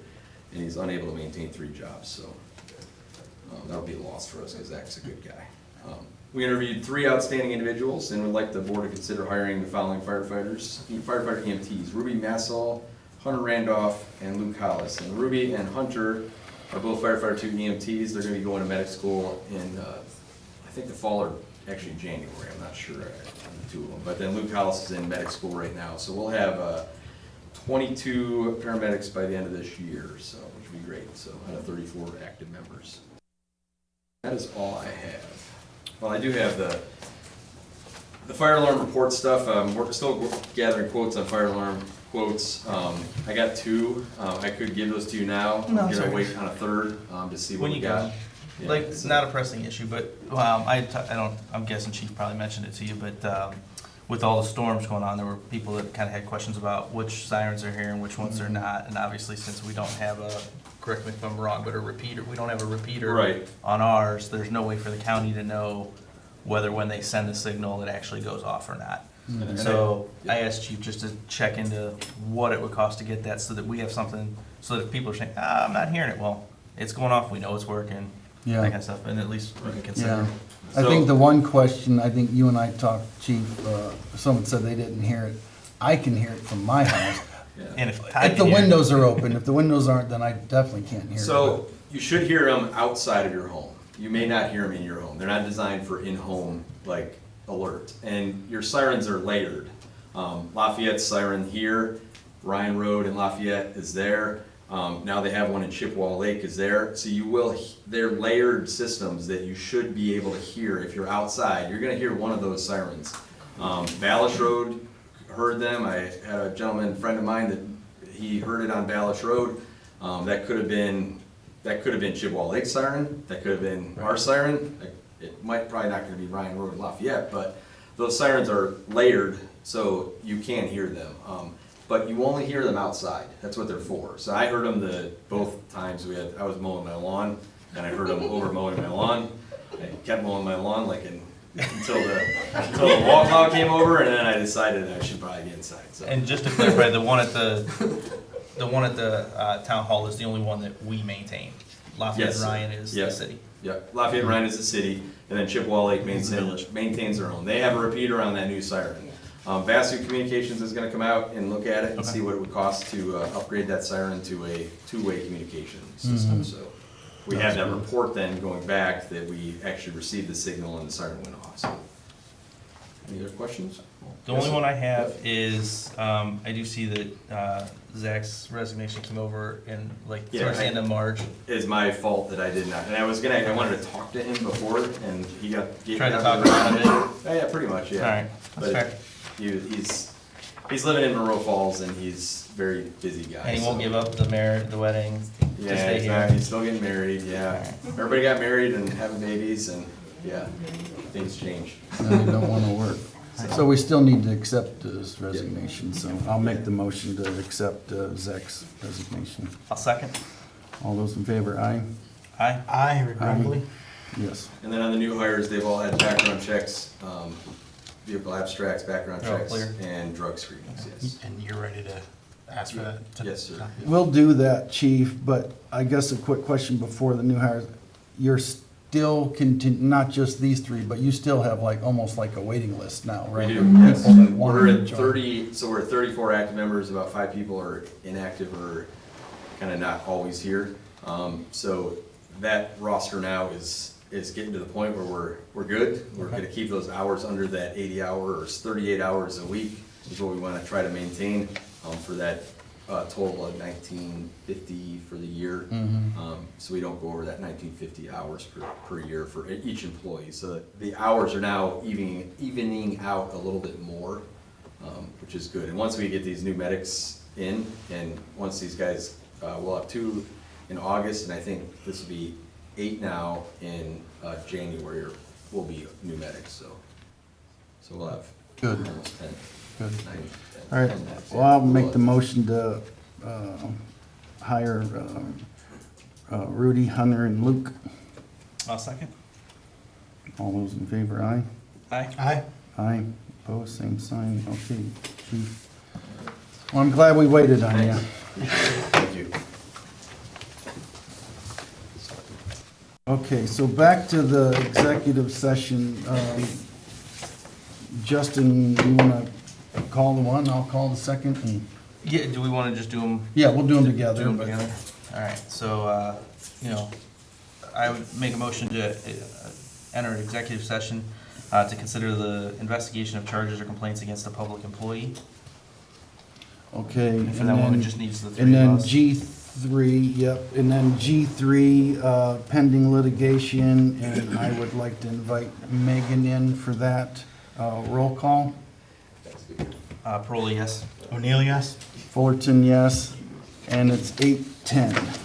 and he's unable to maintain 3 jobs, so that'll be a loss for us because Zach's a good guy. We interviewed 3 outstanding individuals and would like the board to consider hiring the following firefighter EMTs: Ruby Massall, Hunter Randolph, and Luke Hollis. And Ruby and Hunter are both firefighter 2 EMTs. They're going to be going to medic school in, I think the fall or actually January. I'm not sure on the 2 of them. But then Luke Hollis is in medic school right now. So we'll have 22 paramedics by the end of this year, so which would be great. So out of 34 active members. That is all I have. Well, I do have the fire alarm report stuff. We're still gathering quotes on fire alarm quotes. I got 2. I could give those to you now. No, I'm gonna sorry. wait on a 3rd to see what When we you got. go. Yeah, Like, it's not a pressing issue, but, I'm guessing Chief probably mentioned it to you, but, with all the storms going on, there were people that kind of had questions about which sirens are here and which ones are not, and obviously, since we don't have a, correct me if I'm wrong, but a repeater, we don't have a repeater Right. on ours, there's no way for the county to know whether when they send the signal, it actually goes off or not. And So I asked Chief just to check into what it would cost to get that, so that we have something, so that if people are saying, I'm not hearing it, well, it's going off, we know it's working, Yeah. that kind of stuff, and at least we can consider. Yeah. I think the one question, I think you and I talked, Chief, someone said they didn't hear it. I can hear it from my house. And if Ty If the can hear it- windows are open, if the windows aren't, then I definitely can't hear it. So you should hear them outside of your home. You may not hear them in your home. They're not designed for in-home, like, alert. And your sirens are layered. Lafayette's siren here, Ryan Road in Lafayette is there. Now they have one in Chippewa Lake is there. So they're layered systems that you should be able to hear if you're outside. You're gonna hear one of those sirens. Ballish Road heard them. I had a gentleman, friend of mine, that he heard it on Ballish Road. That could have been Chippewa Lake siren. That could have been our siren. It might probably not gonna be Ryan Road in Lafayette, but those sirens are layered so you can hear them. But you only hear them outside. That's what they're for. So I heard them both times I was mowing my lawn, and I heard them over mowing my lawn. I kept mowing my lawn until the wall cloud came over, and then I decided I should probably get inside. So. And just to clarify, the one at the town hall is the only one that we maintain. Lafayette Yes. and Ryan is the city. Yeah, Lafayette and Ryan is the city, and then Chippewa Lake maintains their own. They have a repeater on that new siren. Vastu Communications is gonna come out and look at it and see what it would cost to upgrade that siren to a two-way communication system, so. We have that report then going back that we actually received the signal and the siren went off, so. Any other questions? The only one I have is, I do see that Zach's resignation came over in towards the end of March. It's my fault that I did not, and I wanted to talk to him before, and he got. Tried to talk him out of it? Yeah, pretty much, yeah. All right, that's fair. He's living in Monroe Falls, and he's a very busy guy. And he won't give up the wedding to Yeah, stay here. exactly. He's still getting married, yeah. Everybody got married and having babies, and, yeah, things change. Now you don't wanna work. So we still need to accept his resignation, so I'll make the motion to accept Zach's resignation. I'll second. All those in favor, aye? Aye. I regretfully. Yes. And then on the new hires, they've all had background checks, vehicle abstracts, background They're all checks, clear. and drug screenings, yes. And you're ready to ask for that? Yes, sir. We'll do that, chief, but I guess a quick question before the new hires. You're still not just these three, but you still have almost like a waiting list now, right? We do, People yes. that want We're to at join. 30, so we're at 34 active members, about 5 people are inactive or kind of not always here. So that roster now is getting to the point where we're good. We're gonna keep those hours under that 80 hour or 38 hours a week is what we wanna try to maintain, for that, total of 1950 for the year. So we don't go over that 1950 hours per year for each employee. So the hours are now evening out a little bit more, which is good. And once we get these new medics in, and once these guys, we'll have 2 in August, and I think this will be 8 now in January will be new medics, so we'll have Good. almost 10. Good. 9, 10, All right, 10 well, I'll make the motion to hire Rudy, Hunter, and Luke. I'll second. All those in favor, aye? Aye. Aye. Aye. Opposed, same sign. Okay, chief. Well, I'm glad we waited on you. Thank you. Okay, so back to the executive session. Justin, you want to call the one? I'll call the second. Yeah, do we want to just do them? Yeah, we'll do them together. Do them together? All right, so, I would make a motion to enter an executive session to consider the investigation of charges or complaints against a public employee. Okay. And for that one, it just needs the 3 And then of us. G3, yep, and then G3, pending litigation, and I would like to invite Megan in for that. Roll call. Paroli, yes. O'Neill, yes? Fullerton, yes, and it's 8:10.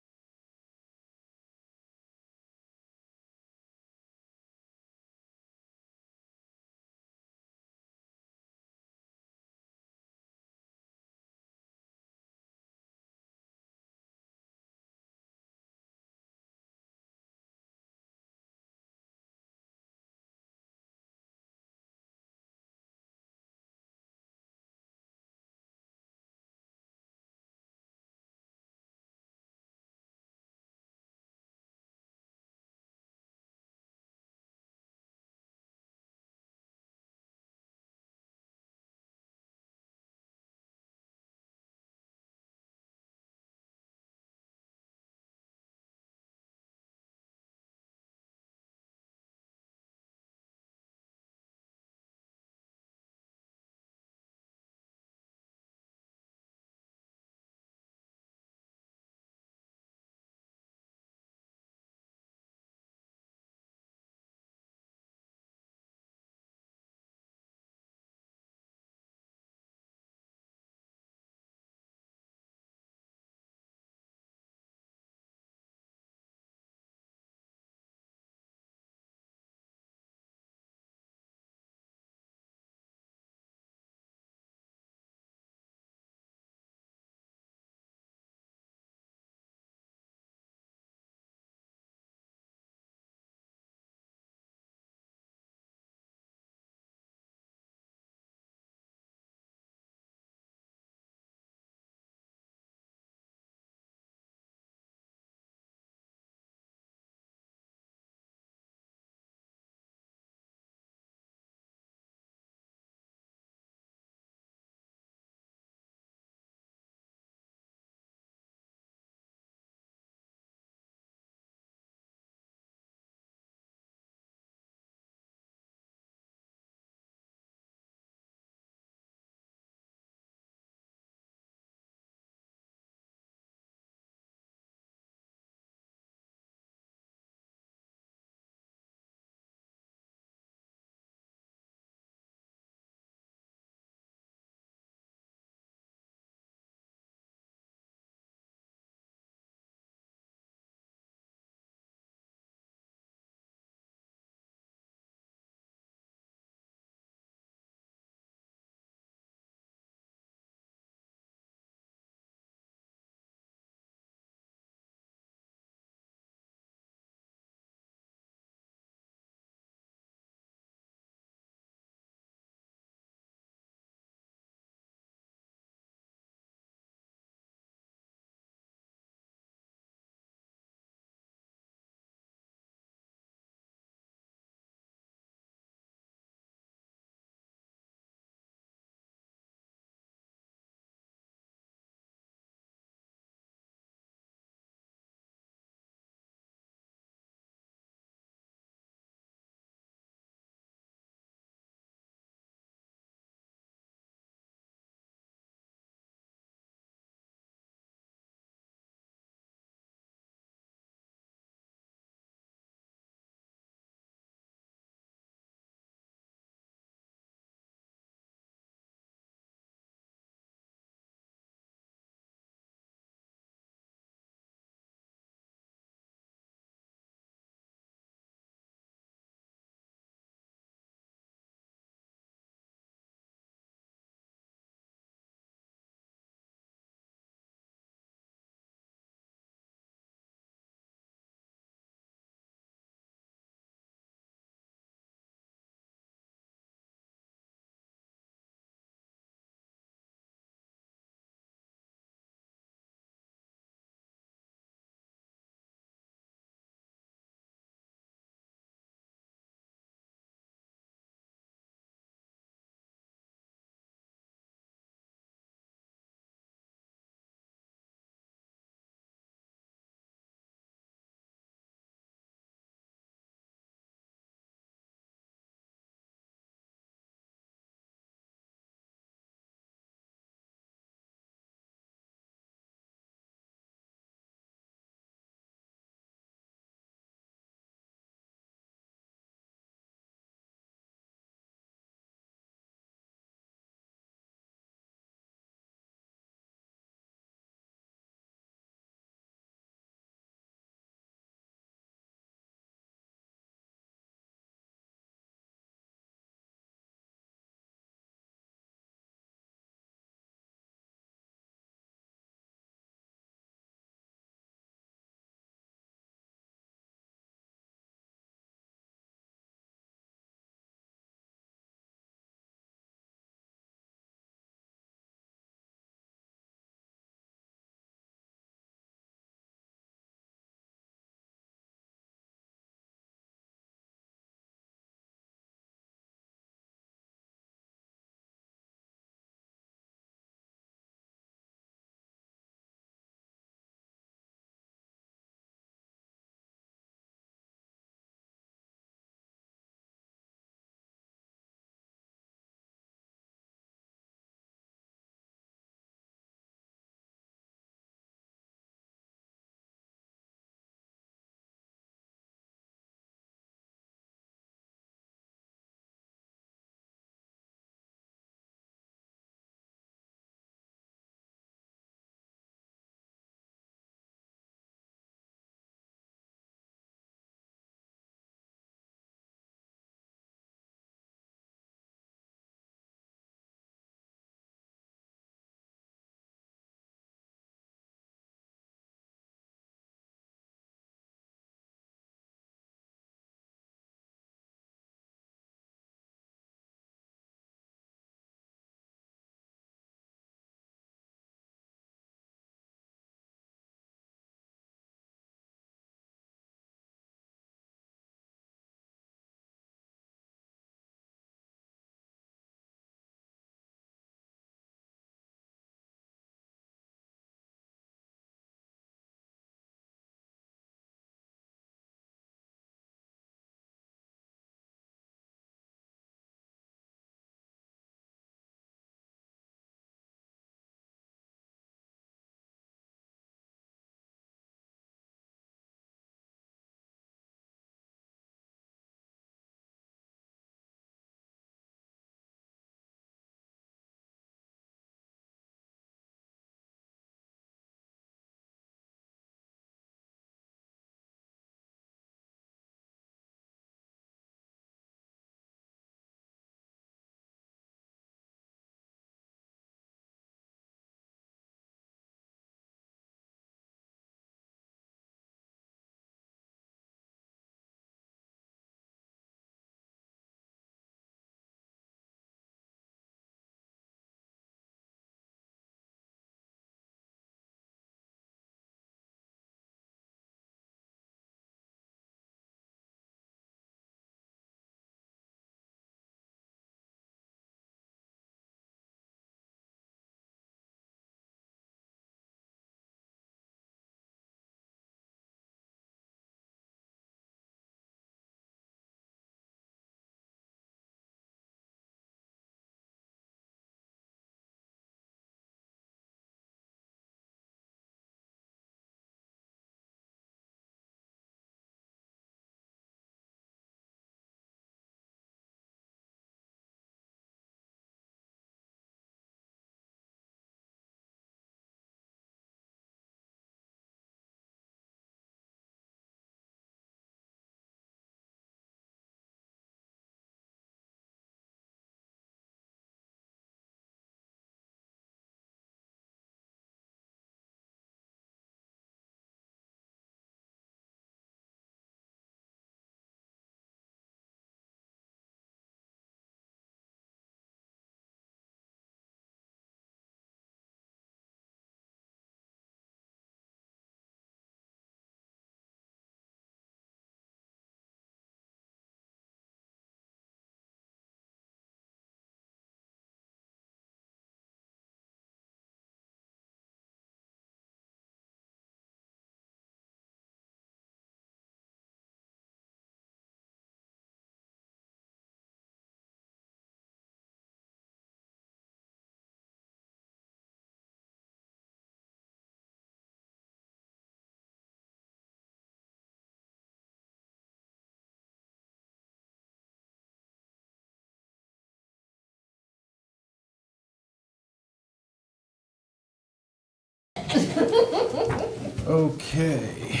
Okay.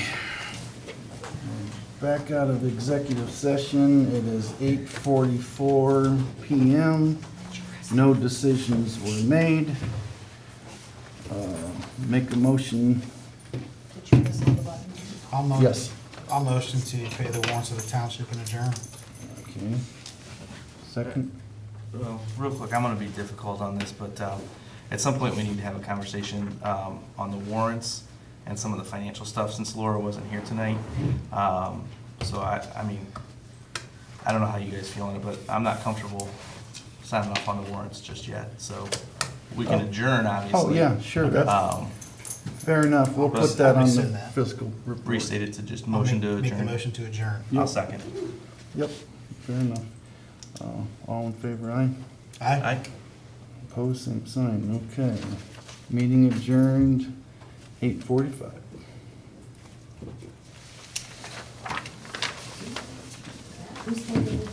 Back out of executive session. It is 8:44 PM. No decisions were made. Make a motion. Yes. I'll motion to pay the warrants of the township and adjourn. Okay. Second? Well, real quick, I'm gonna be difficult on this, but at some point, we need to have a conversation on the warrants and some of the financial stuff, since Laura wasn't here tonight. So I mean, I don't know how you guys feel on it, but I'm not comfortable signing off on the warrants just yet, so we can adjourn, obviously. Oh, yeah, sure, that's fair enough. We'll put that on the rescind that. fiscal report. Restate it to just motion to Make the adjourn. motion to adjourn. I'll second. Yep, fair enough. All in favor, aye? Aye. Opposed, same sign, okay. Meeting adjourned, 8:45. Who's taking the